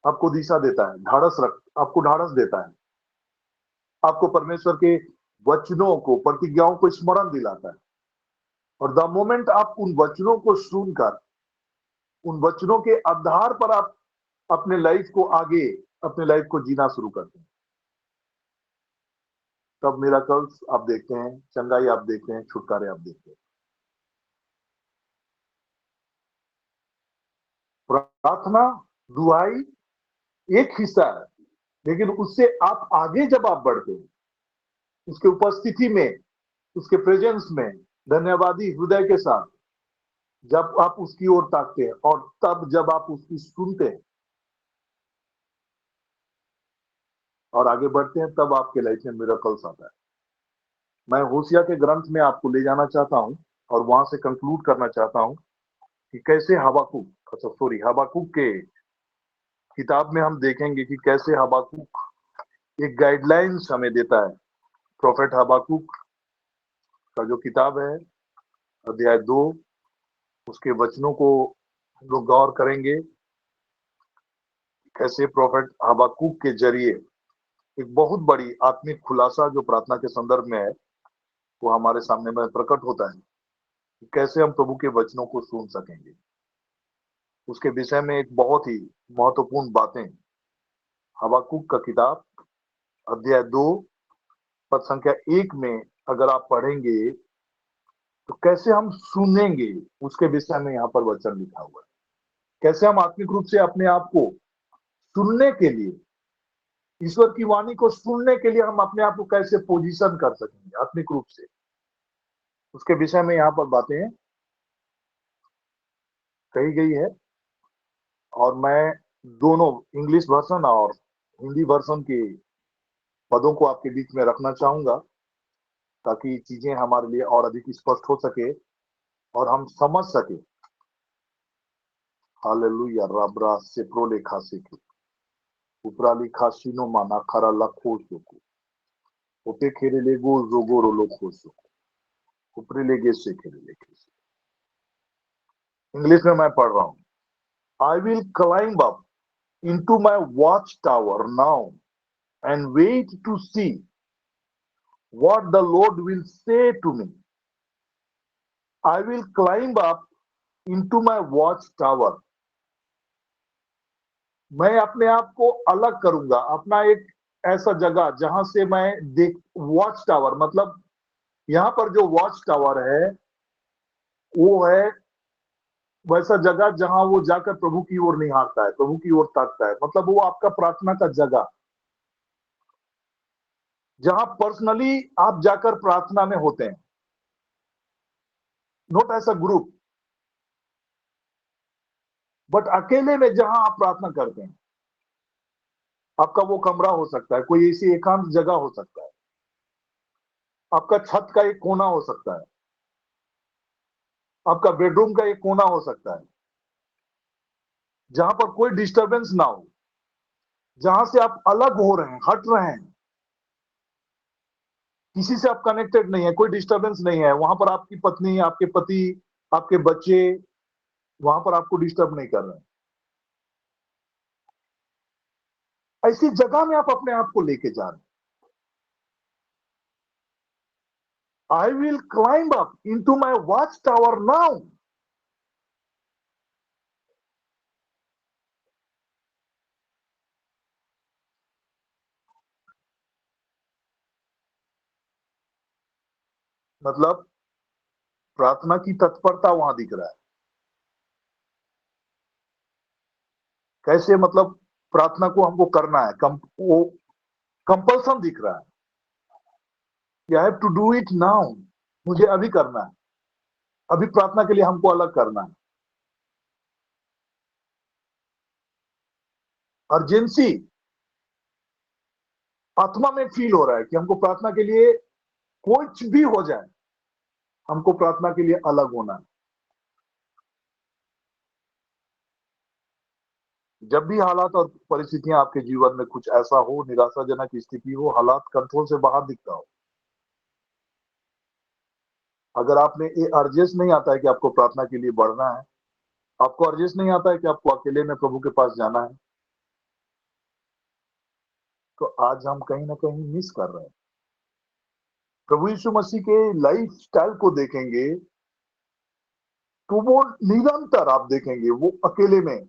आपको दिशा देता है, आपको ढाढ़स देता है, आपको परमेश्वर के वचनों को, प्रतिज्ञाओं को स्मरण दिलाता है। और द मोमेंट आप उन वचनों को सुनकर, उन वचनों के आधार पर आप अपने लाइफ को आगे, अपने लाइफ को जीना शुरू करते हैं, तब मिरेकल्स आप देखते हैं, चंगाई आप देखते हैं, छुटकारे आप देखते हैं। प्रार्थना, दुआई एक हिस्सा है, लेकिन उससे आप आगे जब आप बढ़ते हैं, उसके उपस्थिति में, उसके प्रेजेंस में धन्यवादी हृदय के साथ जब आप उसकी ओर ताकते हैं, और तब जब आप उसकी सुनते हैं और आगे बढ़ते हैं, तब आपके लाइफ में मिरेकल्स आता है। मैं होशिया के ग्रंथ में आपको ले जाना चाहता हूं और वहां से कंक्लूड करना चाहता हूं कि कैसे हबाकुक के किताब में हम देखेंगे कि कैसे हबाकुक एक गाइडलाइंस हमें देता है। प्रोफेट हबाकुक का जो किताब है, अध्याय 2, उसके वचनों को हम लोग गौर करेंगे। कैसे प्रोफेट हबाकुक के जरिए एक बहुत बड़ी आत्मिक खुलासा जो प्रार्थना के संदर्भ में है, वो हमारे सामने में प्रकट होता है कि कैसे हम प्रभु के वचनों को सुन सकेंगे। उसके विषय में एक बहुत ही महत्वपूर्ण बातें, हबाकुक का किताब अध्याय 2 पद संख्या 1 में अगर आप पढ़ेंगे तो कैसे हम सुनेंगे, उसके विषय में यहाँ पर वचन लिखा हुआ है। कैसे हम आत्मिक रूप से अपने आप को सुनने के लिए, ईश्वर की वाणी को सुनने के लिए हम अपने आप को कैसे पोजीशन कर सकेंगे आत्मिक रूप से, उसके विषय में यहाँ पर बातें कही गई है। और मैं दोनों इंग्लिश वर्जन और हिंदी वर्जन के पदों को आपके बीच में रखना चाहूंगा, ताकि चीजें हमारे लिए और अधिक स्पष्ट हो सके और हम समझ सके। हालेलुया, राब्रा से प्रोले खासे के उपराली खासिनो माना खरा लखो सोको ओपे खेरे ले गो जोगोरो लोखो सोको उपरे ले गे से खेरे ले। इंग्लिश में मैं पढ़ रहा हूं। आई will climb up into my watchtower now and wait to see what the Lord will say to me. I will climb up into my watchtower. मैं अपने आप को अलग करूंगा, अपना एक ऐसा जगह जहां से मैं देख, वॉच टावर मतलब यहां पर जो वॉच टावर है वो है वैसा जगह जहां वो जाकर प्रभु की ओर निहारता है, प्रभु की ओर ताकता है, मतलब वो आपका प्रार्थना का जगह, जहां पर्सनली आप जाकर प्रार्थना में होते हैं, not as a group, but अकेले में जहां आप प्रार्थना करते हैं। आपका वो कमरा हो सकता है, कोई ऐसी एकांत जगह हो सकता है, आपका छत का एक कोना हो सकता है, आपका बेडरूम का एक कोना हो सकता है, जहां पर कोई डिस्टरबेंस ना हो, जहां से आप अलग हो रहे हैं, हट रहे हैं, किसी से आप कनेक्टेड नहीं है, कोई डिस्टरबेंस नहीं है, वहां पर आपकी पत्नी, आपके पति, आपके बच्चे वहां पर आपको डिस्टर्ब नहीं कर रहे हैं। ऐसी जगह में आप अपने आप को लेके जा रहे हैं। आई will climb up into my watch tower now. मतलब प्रार्थना की तत्परता वहां दिख रहा है। कैसे? मतलब प्रार्थना को हमको करना है, वो कंपल्सन दिख रहा है। I have to do it now, मुझे अभी करना है, अभी प्रार्थना के लिए हमको अलग करना है। अर्जेंसी आत्मा में फील हो रहा है कि हमको प्रार्थना के लिए, कुछ भी हो जाए, हमको प्रार्थना के लिए अलग होना है। जब भी हालात और परिस्थितियां आपके जीवन में कुछ ऐसा हो, निराशाजनक स्थिति हो, हालात कंट्रोल से बाहर दिखता हो, अगर आपने ये अर्जेस नहीं आता है कि आपको प्रार्थना के लिए बढ़ना है, आपको अर्जेस नहीं आता है कि आपको अकेले में प्रभु के पास जाना है, तो आज हम कहीं ना कहीं मिस कर रहे हैं। प्रभु यीशु मसीह के लाइफ स्टाइल को देखेंगे तो वो निरंतर आप देखेंगे, वो अकेले में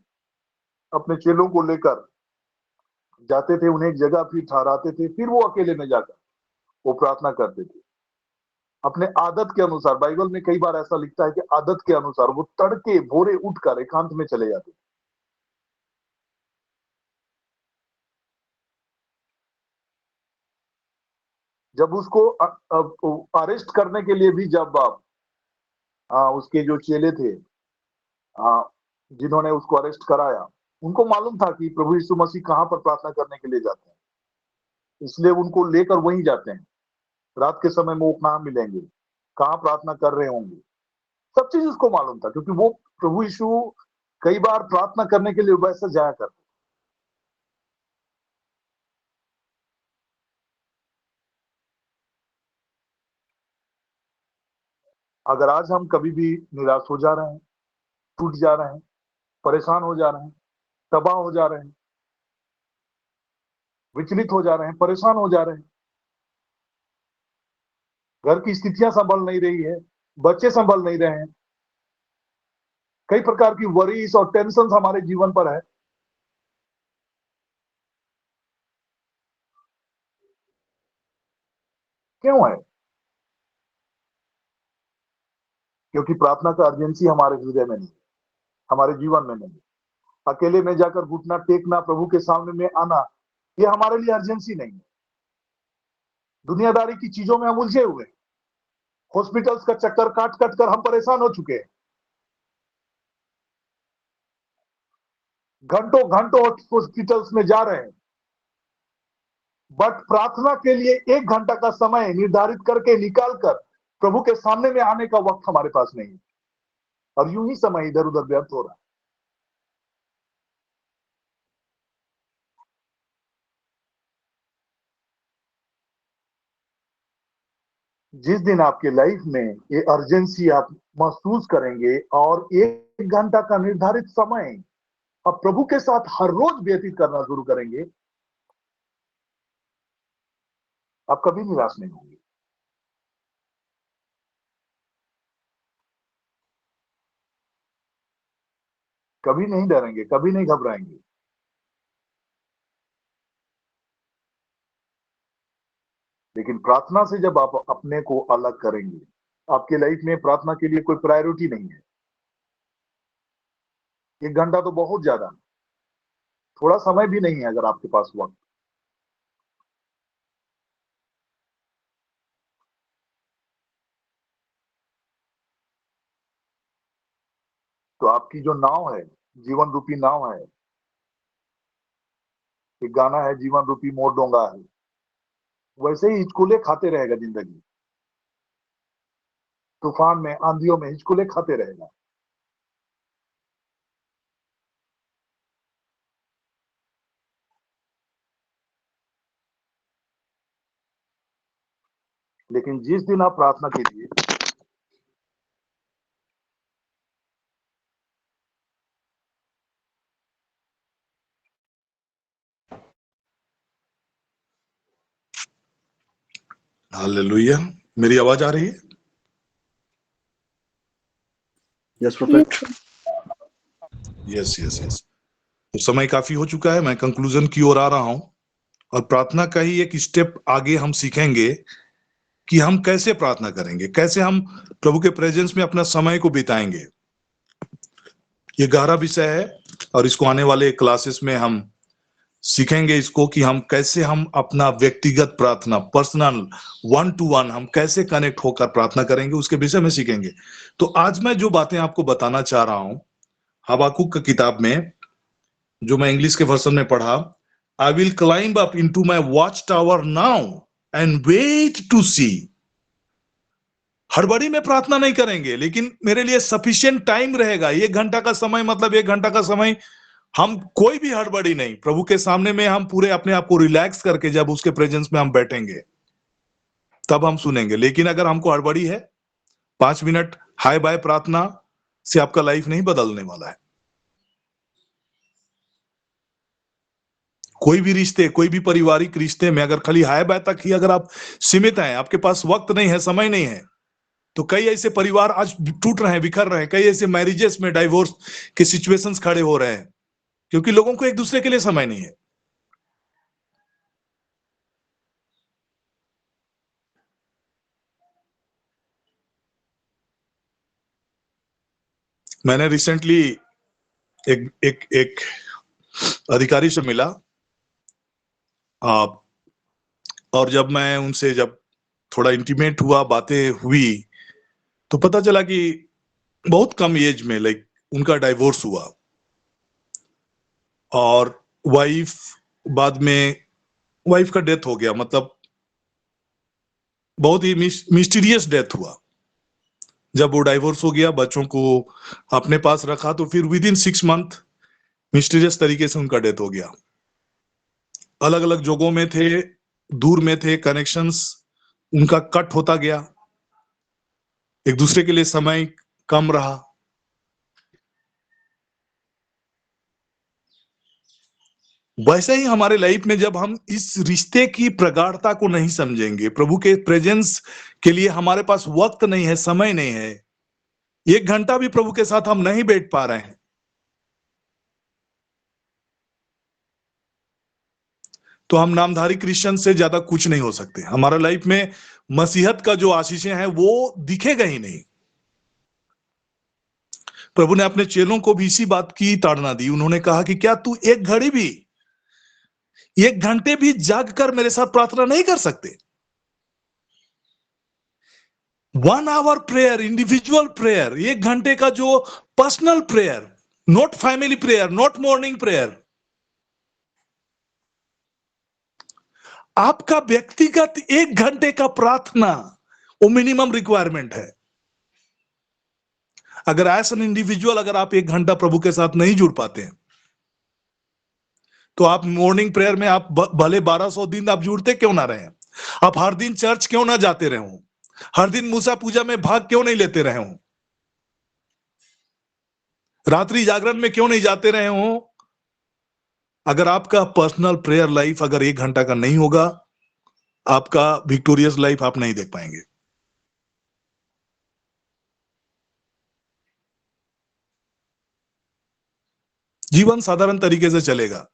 अपने चेलों को लेकर जाते थे, उन्हें एक जगह फिर ठहराते थे, फिर वो अकेले में जाकर वो प्रार्थना करते थे अपने आदत के अनुसार। बाइबल में कई बार ऐसा लिखता है कि आदत के अनुसार वो तड़के भोरे उठकर एकांत में चले जाते। जब उसको अरेस्ट करने के लिए भी, जब उसके जो चेले थे, आ, जिन्होंने उसको अरेस्ट कराया, उनको मालूम था कि प्रभु यीशु मसीह कहां पर प्रार्थना करने के लिए जाते हैं, इसलिए उनको लेकर वहीं जाते हैं। रात के समय में वो कहां मिलेंगे, कहां प्रार्थना कर रहे होंगे, सब चीज उसको मालूम था, क्योंकि वो प्रभु यीशु कई बार प्रार्थना करने के लिए वैसे जाया करते। अगर आज हम कभी भी निराश हो जा रहे हैं, टूट जा रहे हैं, परेशान हो जा रहे हैं, तबाह हो जा रहे हैं, विचलित हो जा रहे हैं, परेशान हो जा रहे हैं, घर की स्थितियां संभल नहीं रही है, बच्चे संभल नहीं रहे हैं, कई प्रकार की वरीज और टेंशन हमारे जीवन पर है, क्यों है? क्योंकि प्रार्थना का अर्जेंसी हमारे हृदय में नहीं, हमारे जीवन में नहीं। अकेले में जाकर घुटना टेकना, प्रभु के सामने में आना, ये हमारे लिए अर्जेंसी नहीं है। दुनियादारी की चीजों में हम उलझे हुए, हॉस्पिटल्स का चक्कर काट काट कर हम परेशान हो चुके हैं, घंटों घंटों हॉस्पिटल्स में जा रहे हैं, बट प्रार्थना के लिए 1 घंटा का समय निर्धारित करके निकाल कर प्रभु के सामने में आने का वक्त हमारे पास नहीं है, और यूं ही समय इधर उधर व्यर्थ हो रहा है। जिस दिन आपके लाइफ में ये अर्जेंसी आप महसूस करेंगे और 1 घंटा का निर्धारित समय आप प्रभु के साथ हर रोज व्यतीत करना शुरू करेंगे, आप कभी निराश नहीं होंगे। कभी नहीं डरेंगे, कभी नहीं घबराएंगे। लेकिन प्रार्थना से जब आप अपने को अलग करेंगे, आपके लाइफ में प्रार्थना के लिए कोई प्रायोरिटी नहीं है, 1 घंटा तो बहुत ज्यादा है, थोड़ा समय भी नहीं है अगर आपके पास वक्त। तो आपकी जो नाव है, जीवन रूपी नाव है, एक गाना है जीवन रूपी मोर डोंगा है, वैसे ही हिचकुले खाते रहेगा जिंदगी, तूफान में आंधियों में हिचकुले खाते रहेगा। लेकिन जिस दिन आप प्रार्थना कीजिए, हालेलुया। मेरी आवाज आ रही है? Yes prophet. Yes yes yes. तो समय काफी हो चुका है, मैं कंक्लूजन की ओर आ रहा हूं, और प्रार्थना का ही एक स्टेप आगे हम सीखेंगे कि हम कैसे प्रार्थना करेंगे, कैसे हम प्रभु के प्रेजेंस में अपना समय को बिताएंगे। ये गहरा विषय है, और इसको आने वाले क्लासेस में हम सीखेंगे इसको कि हम कैसे हम अपना व्यक्तिगत प्रार्थना, पर्सनल 1 to 1 हम कैसे कनेक्ट होकर प्रार्थना करेंगे, उसके विषय में सीखेंगे। तो आज मैं जो बातें आपको बताना चाह रहा हूं, हबाकुक की किताब में, जो मैं इंग्लिश के वर्जन में पढ़ा, I will climb up into my watch tower now and wait to see. हड़बड़ी में प्रार्थना नहीं करेंगे, लेकिन मेरे लिए सफिशिएंट टाइम रहेगा। 1 घंटा का समय मतलब 1 घंटा का समय, हम कोई भी हड़बड़ी नहीं, प्रभु के सामने में हम पूरे अपने आप को रिलैक्स करके जब उसके प्रेजेंस में हम बैठेंगे तब हम सुनेंगे। लेकिन अगर हमको हड़बड़ी है, 5 मिनट हाय बाय प्रार्थना से आपका लाइफ नहीं बदलने वाला है। कोई भी रिश्ते, कोई भी पारिवारिक रिश्ते में अगर खाली हाय बाय तक ही अगर आप सीमित हैं, आपके पास वक्त नहीं है, समय नहीं है, तो कई ऐसे परिवार आज टूट रहे हैं, बिखर रहे हैं। कई ऐसे मैरिजेस में डाइवोर्स के सिचुएशंस खड़े हो रहे हैं, क्योंकि लोगों को एक दूसरे के लिए समय नहीं है। मैंने रिसेंटली एक एक एक अधिकारी से मिला, और जब मैं उनसे जब थोड़ा इंटीमेट हुआ, बातें हुई, तो पता चला कि बहुत कम एज में लाइक उनका डाइवोर्स हुआ, और वाइफ बाद में वाइफ का डेथ हो गया। मतलब बहुत ही मिस्टीरियस डेथ हुआ। जब वो डाइवोर्स हो गया, बच्चों को अपने पास रखा, तो फिर विद इन 6 मंथ मिस्टीरियस तरीके से उनका डेथ हो गया। अलग अलग जगहों में थे, दूर में थे, कनेक्शंस उनका कट होता गया, एक दूसरे के लिए समय कम रहा। वैसे ही हमारे लाइफ में जब हम इस रिश्ते की प्रगाढ़ता को नहीं समझेंगे, प्रभु के प्रेजेंस के लिए हमारे पास वक्त नहीं है, समय नहीं है, 1 घंटा भी प्रभु के साथ हम नहीं बैठ पा रहे हैं, तो हम नामधारी क्रिश्चियन से ज्यादा कुछ नहीं हो सकते। हमारा लाइफ में मसीहत का जो आशीषें हैं वो दिखेगा ही नहीं। प्रभु ने अपने चेलों को भी इसी बात की ताड़ना दी। उन्होंने कहा कि क्या तू 1 घड़ी भी, 1 घंटे भी जाग कर मेरे साथ प्रार्थना नहीं कर सकते? 1 आवर प्रेयर, इंडिविजुअल प्रेयर, 1 घंटे का जो personal prayer, not family prayer, not morning prayer, आपका व्यक्तिगत 1 घंटे का प्रार्थना वो मिनिमम रिक्वायरमेंट है। अगर एज एन इंडिविजुअल अगर आप 1 घंटा प्रभु के साथ नहीं जुड़ पाते हैं, तो आप मॉर्निंग प्रेयर में आप भले 1200 दिन आप जुड़ते क्यों ना रहे, आप हर दिन चर्च क्यों ना जाते रहे हो, हर दिन मूसा पूजा में भाग क्यों नहीं लेते रहे हो, रात्रि जागरण में क्यों नहीं जाते रहे हो, अगर आपका पर्सनल प्रेयर लाइफ अगर 1 घंटा का नहीं होगा, आपका विक्टोरियस लाइफ आप नहीं देख पाएंगे। जीवन साधारण तरीके से चलेगा,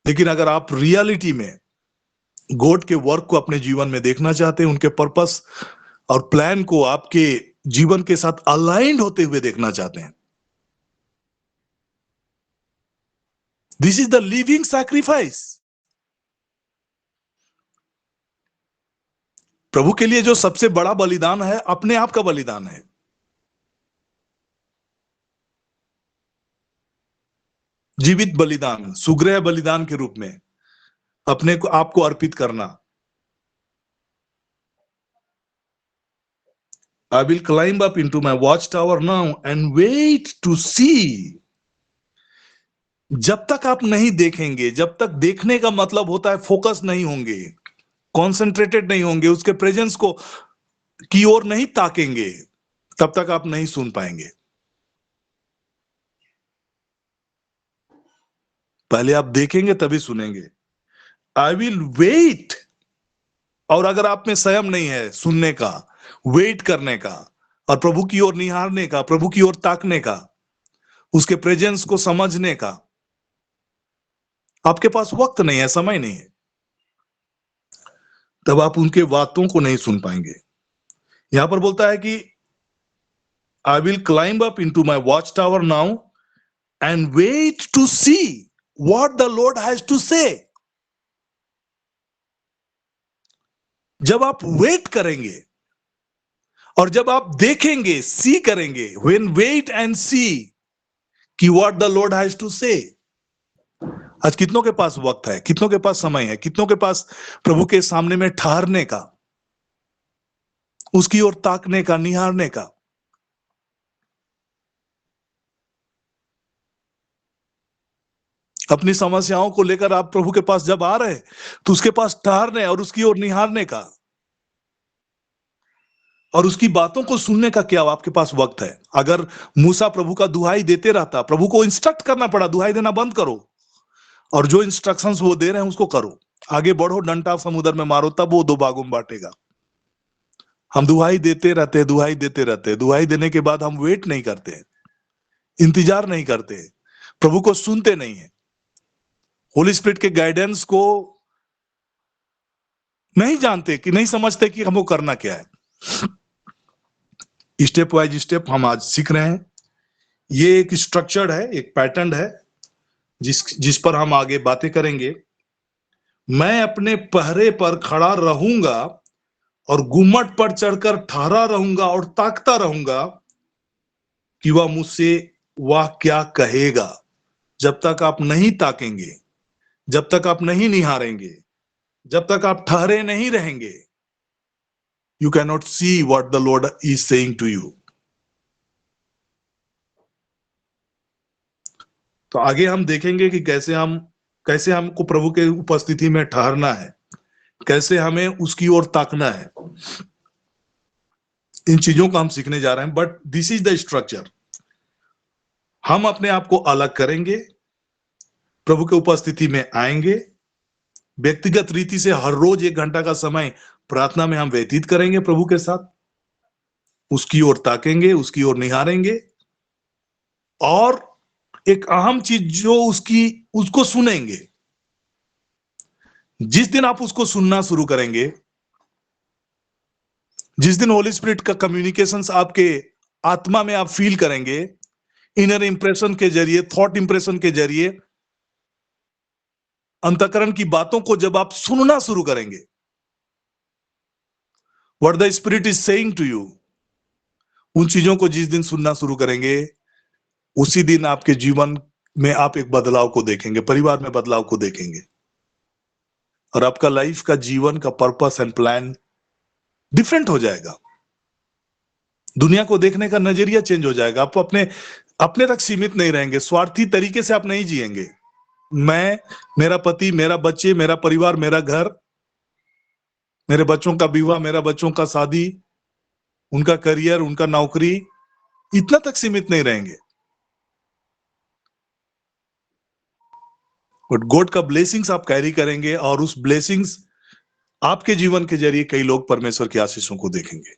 लेकिन अगर आप रियलिटी में गॉड के वर्क को अपने जीवन में देखना चाहते हैं, उनके पर्पस और प्लान को आपके जीवन के साथ अलाइंड होते हुए देखना चाहते हैं, this is the living sacrifice. प्रभु के लिए जो सबसे बड़ा बलिदान है अपने आप का बलिदान है। जीवित बलिदान, सुग्रह बलिदान के रूप में अपने को आपको अर्पित करना। I will climb up into my watchtower now and wait to see. जब तक आप नहीं देखेंगे, जब तक देखने का मतलब होता है फोकस नहीं होंगे, कॉन्सेंट्रेटेड नहीं होंगे, उसके प्रेजेंस को की ओर नहीं ताकेंगे, तब तक आप नहीं सुन पाएंगे। पहले आप देखेंगे तभी सुनेंगे। I will wait. और अगर आप में संयम नहीं है सुनने का, वेट करने का और प्रभु की ओर निहारने का, प्रभु की ओर ताकने का, उसके प्रेजेंस को समझने का, आपके पास वक्त नहीं है, समय नहीं है, तब आप उनके बातों को नहीं सुन पाएंगे। यहां पर बोलता है कि I will climb up into my watch tower now and wait to see what the Lord has to say. जब आप वेट करेंगे और जब आप देखेंगे, सी करेंगे, व्हेन वेट एंड सी कि what the Lord has to say. आज कितनों के पास वक्त है, कितनों के पास समय है, कितनों के पास प्रभु के सामने में ठहरने का, उसकी ओर ताकने का, निहारने का। अपनी समस्याओं को लेकर आप प्रभु के पास जब आ रहे हैं तो उसके पास ठहरने और उसकी ओर निहारने का और उसकी बातों को सुनने का क्या आपके पास वक्त है? अगर मूसा प्रभु का दुहाई देते रहता, प्रभु को इंस्ट्रक्ट करना पड़ा, दुहाई देना बंद करो और जो इंस्ट्रक्शंस वो दे रहे हैं उसको करो, आगे बढ़ो, डंडा समुद्र में मारो, तब वो दो भागों में बांटेगा। हम दुहाई देते रहते, दुहाई देते रहते, दुहाई देने के बाद हम वेट नहीं करते, इंतजार नहीं करते, प्रभु को सुनते नहीं है, होली स्पिरिट के गाइडेंस को नहीं जानते, कि नहीं समझते कि हमको करना क्या है। स्टेप वाइज स्टेप हम आज सीख रहे हैं। ये एक स्ट्रक्चर्ड है, एक पैटर्न है जिस पर हम आगे बातें करेंगे। मैं अपने पहरे पर खड़ा रहूंगा और गुम्मट पर चढ़कर ठहरा रहूंगा और ताकता रहूंगा कि वह मुझसे वह क्या कहेगा। जब तक आप नहीं ताकेंगे, जब तक आप नहीं निहारेंगे, जब तक आप ठहरे नहीं रहेंगे, you cannot see what the Lord is saying to you. तो आगे हम देखेंगे कि कैसे हमको प्रभु के उपस्थिति में ठहरना है, कैसे हमें उसकी ओर ताकना है। इन चीजों को हम सीखने जा रहे हैं, but this is the structure. हम अपने आप को अलग करेंगे, प्रभु के उपस्थिति में आएंगे, व्यक्तिगत रीति से हर रोज 1 घंटा का समय प्रार्थना में हम व्यतीत करेंगे प्रभु के साथ, उसकी ओर ताकेंगे, उसकी ओर निहारेंगे और एक अहम चीज जो उसको सुनेंगे। जिस दिन आप उसको सुनना शुरू करेंगे, जिस दिन होली स्पिरिट का कम्युनिकेशंस आपके आत्मा में आप फील करेंगे, इनर इंप्रेशन के जरिए, थॉट इंप्रेशन के जरिए, अंतःकरण की बातों को जब आप सुनना शुरू करेंगे, what the spirit is saying to you, उन चीजों को जिस दिन सुनना शुरू करेंगे, उसी दिन आपके जीवन में आप एक बदलाव को देखेंगे, परिवार में बदलाव को देखेंगे और आपका लाइफ का जीवन का पर्पस एंड प्लान डिफरेंट हो जाएगा। दुनिया को देखने का नजरिया चेंज हो जाएगा। आप अपने तक सीमित नहीं रहेंगे, स्वार्थी तरीके से आप नहीं जिएंगे। मैं, मेरा पति, मेरा बच्चे, मेरा परिवार, मेरा घर, मेरे बच्चों का विवाह, मेरा बच्चों का शादी, उनका करियर, उनका नौकरी, इतना तक सीमित नहीं रहेंगे। बट गॉड का ब्लेसिंग्स आप कैरी करेंगे और उस ब्लेसिंग्स आपके जीवन के जरिए कई लोग परमेश्वर की आशीषों को देखेंगे।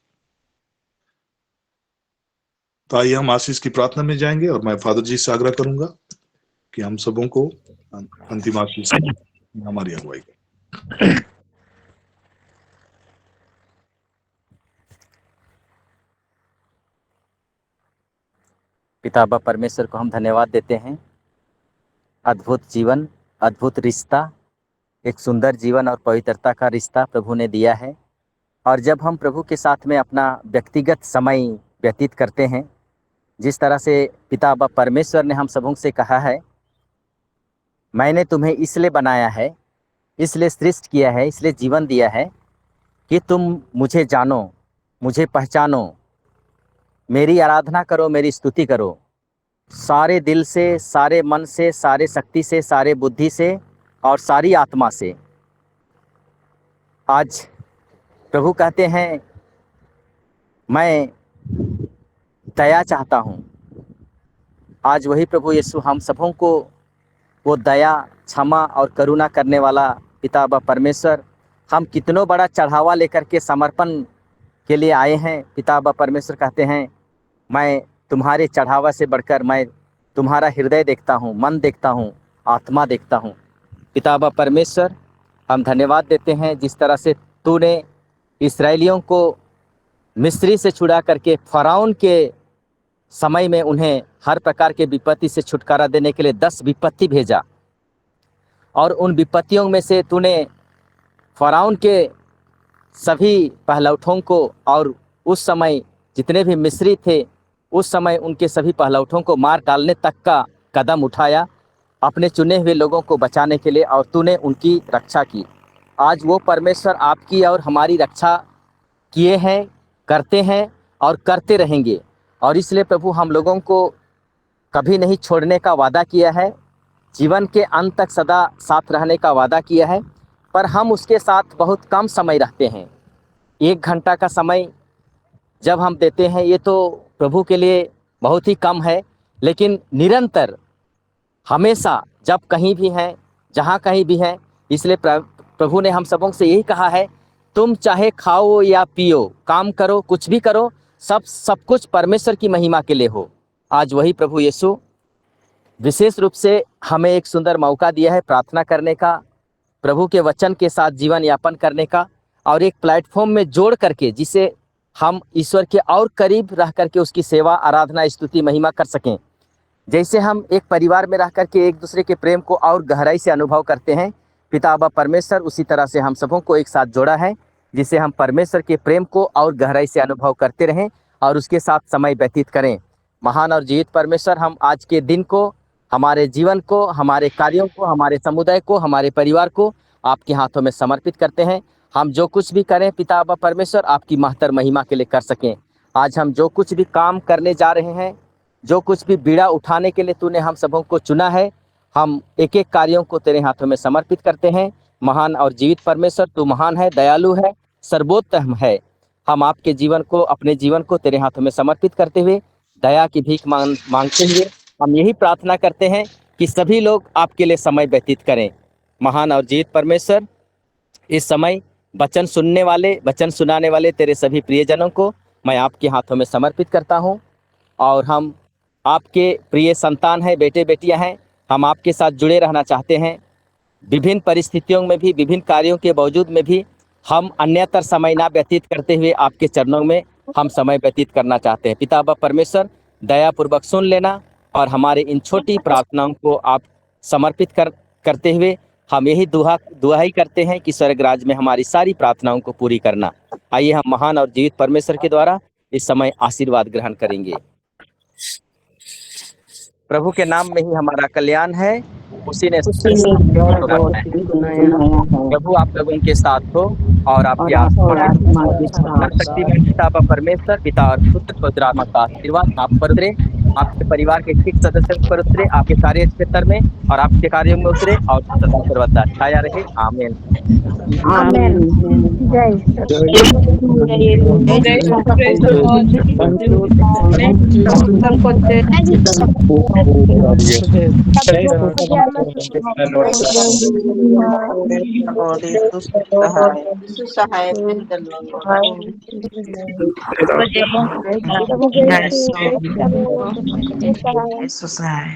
तो आइए हम आशीष की प्रार्थना में जाएंगे और मैं फादर जी से आग्रह करूंगा कि हम सबों को अंतिम आशीष हमारी अगुवाई करें। पिता परमेश्वर को हम धन्यवाद देते हैं अद्भुत जीवन, अद्भुत रिश्ता, एक सुंदर जीवन और पवित्रता का रिश्ता प्रभु ने दिया है। और जब हम प्रभु के साथ में अपना व्यक्तिगत समय व्यतीत करते हैं, जिस तरह से पिता बाप परमेश्वर ने हम सबों से कहा है, मैंने तुम्हें इसलिए बनाया है, इसलिए सृष्टि किया है, इसलिए जीवन दिया है कि तुम मुझे जानो, मुझे पहचानो, मेरी आराधना करो, मेरी स्तुति करो, सारे दिल से, सारे मन से, सारे शक्ति से, सारे बुद्धि से और सारी आत्मा से। आज प्रभु कहते हैं, मैं दया चाहता हूँ। आज वही प्रभु यीशु हम सबों को वो दया, क्षमा और करुणा करने वाला पिता बाप परमेश्वर, हम कितनों बड़ा चढ़ावा लेकर के समर्पण के लिए आए हैं। पिता बाप परमेश्वर कहते हैं, मैं तुम्हारे चढ़ावा से बढ़कर मैं तुम्हारा हृदय देखता हूँ, मन देखता हूँ, आत्मा देखता हूँ। पिता बाप परमेश्वर, हम धन्यवाद देते हैं जिस तरह से तूने इस्राएलियों को मिस्री से छुड़ा करके फ़िरौन के समय में उन्हें हर प्रकार के विपत्ति से छुटकारा देने के लिए 10 विपत्ति भेजा, और उन विपत्तियों में से तूने फ़िरौन के सभी पहलौठों को और उस समय जितने भी मिस्री थे उस समय उनके सभी पहलौठों को मार डालने तक का कदम उठाया अपने चुने हुए लोगों को बचाने के लिए, और तूने उनकी रक्षा की। आज वो परमेश्वर आपकी और हमारी रक्षा किए हैं, करते हैं और करते रहेंगे। और इसलिए प्रभु हम लोगों को कभी नहीं छोड़ने का वादा किया है, जीवन के अंत तक सदा साथ रहने का वादा किया है, पर हम उसके साथ बहुत कम समय रहते हैं। 1 घंटा का समय जब हम देते हैं ये तो प्रभु के लिए बहुत ही कम है, लेकिन निरंतर हमेशा जब कहीं भी हैं, जहाँ कहीं भी हैं, इसलिए प्रभु ने हम सबों से यही कहा है, तुम चाहे खाओ या पियो, काम करो, कुछ भी करो, सब कुछ परमेश्वर की महिमा के लिए हो। आज वही प्रभु यीशु विशेष रूप से हमें एक सुंदर मौका दिया है प्रार्थना करने का, प्रभु के वचन के साथ जीवन यापन करने का, और एक प्लेटफॉर्म में जोड़ करके जिसे हम ईश्वर के और करीब रह करके उसकी सेवा, आराधना, स्तुति, महिमा कर सकें। जैसे हम एक परिवार में रह करके एक दूसरे के प्रेम को और गहराई से अनुभव करते हैं, पिता बाप परमेश्वर उसी तरह से हम सबों को एक साथ जोड़ा है, जिसे हम परमेश्वर के प्रेम को और गहराई से अनुभव करते रहें और उसके साथ समय व्यतीत करें। महान और जीवित परमेश्वर, हम आज के दिन को, हमारे जीवन को, हमारे कार्यों को, हमारे समुदाय को, हमारे परिवार को आपके हाथों में समर्पित करते हैं। हम जो कुछ भी करें पिता बाप परमेश्वर आपकी महत्तर महिमा के लिए कर सकें। आज हम जो कुछ भी काम करने जा रहे हैं, जो कुछ भी बीड़ा उठाने के लिए तूने हम सबों को चुना है, हम एक एक कार्यों को तेरे हाथों में समर्पित करते हैं। महान और जीवित परमेश्वर, तू महान है, दयालु है, सर्वोत्तम है। हम आपके जीवन को, अपने जीवन को तेरे हाथों में समर्पित करते हुए दया की भीख मांगते हुए हम यही प्रार्थना करते हैं कि सभी लोग आपके लिए समय व्यतीत करें। महान और जीवित परमेश्वर, इस समय वचन सुनने वाले, वचन सुनाने वाले तेरे सभी प्रियजनों को मैं आपके हाथों में समर्पित करता हूं, और हम आपके प्रिय संतान हैं, बेटे बेटियां हैं। हम आपके साथ जुड़े रहना चाहते हैं। विभिन्न परिस्थितियों में भी, विभिन्न कार्यों के बावजूद में भी हम अन्यतर समय ना व्यतीत करते हुए आपके चरणों में हम समय व्यतीत करना चाहते हैं। पिता बाप परमेश्वर, दयापूर्वक सुन लेना और हमारे इन छोटी प्रार्थनाओं को आप समर्पित करते हुए हम यही दुआई करते हैं कि स्वर्ग राज में हमारी सारी प्रार्थनाओं को पूरी करना। आइए हम महान और जीवित परमेश्वर के द्वारा इस समय आशीर्वाद ग्रहण करेंगे। प्रभु के नाम में ही हमारा कल्याण है, उसी ने प्रभु आप लोगों के साथ हो और आपके पिता परमेश्वर, पिता और पुत्र पवित्र आत्मा का आशीर्वाद आप पर उतरे, आपके परिवार के ठीक सदस्यों पर उतरे, आपके कार्य क्षेत्र में और आपके कार्यों में उतरे और सदा सर्वदा छाया रहे। आमीन। आमीन। सहाय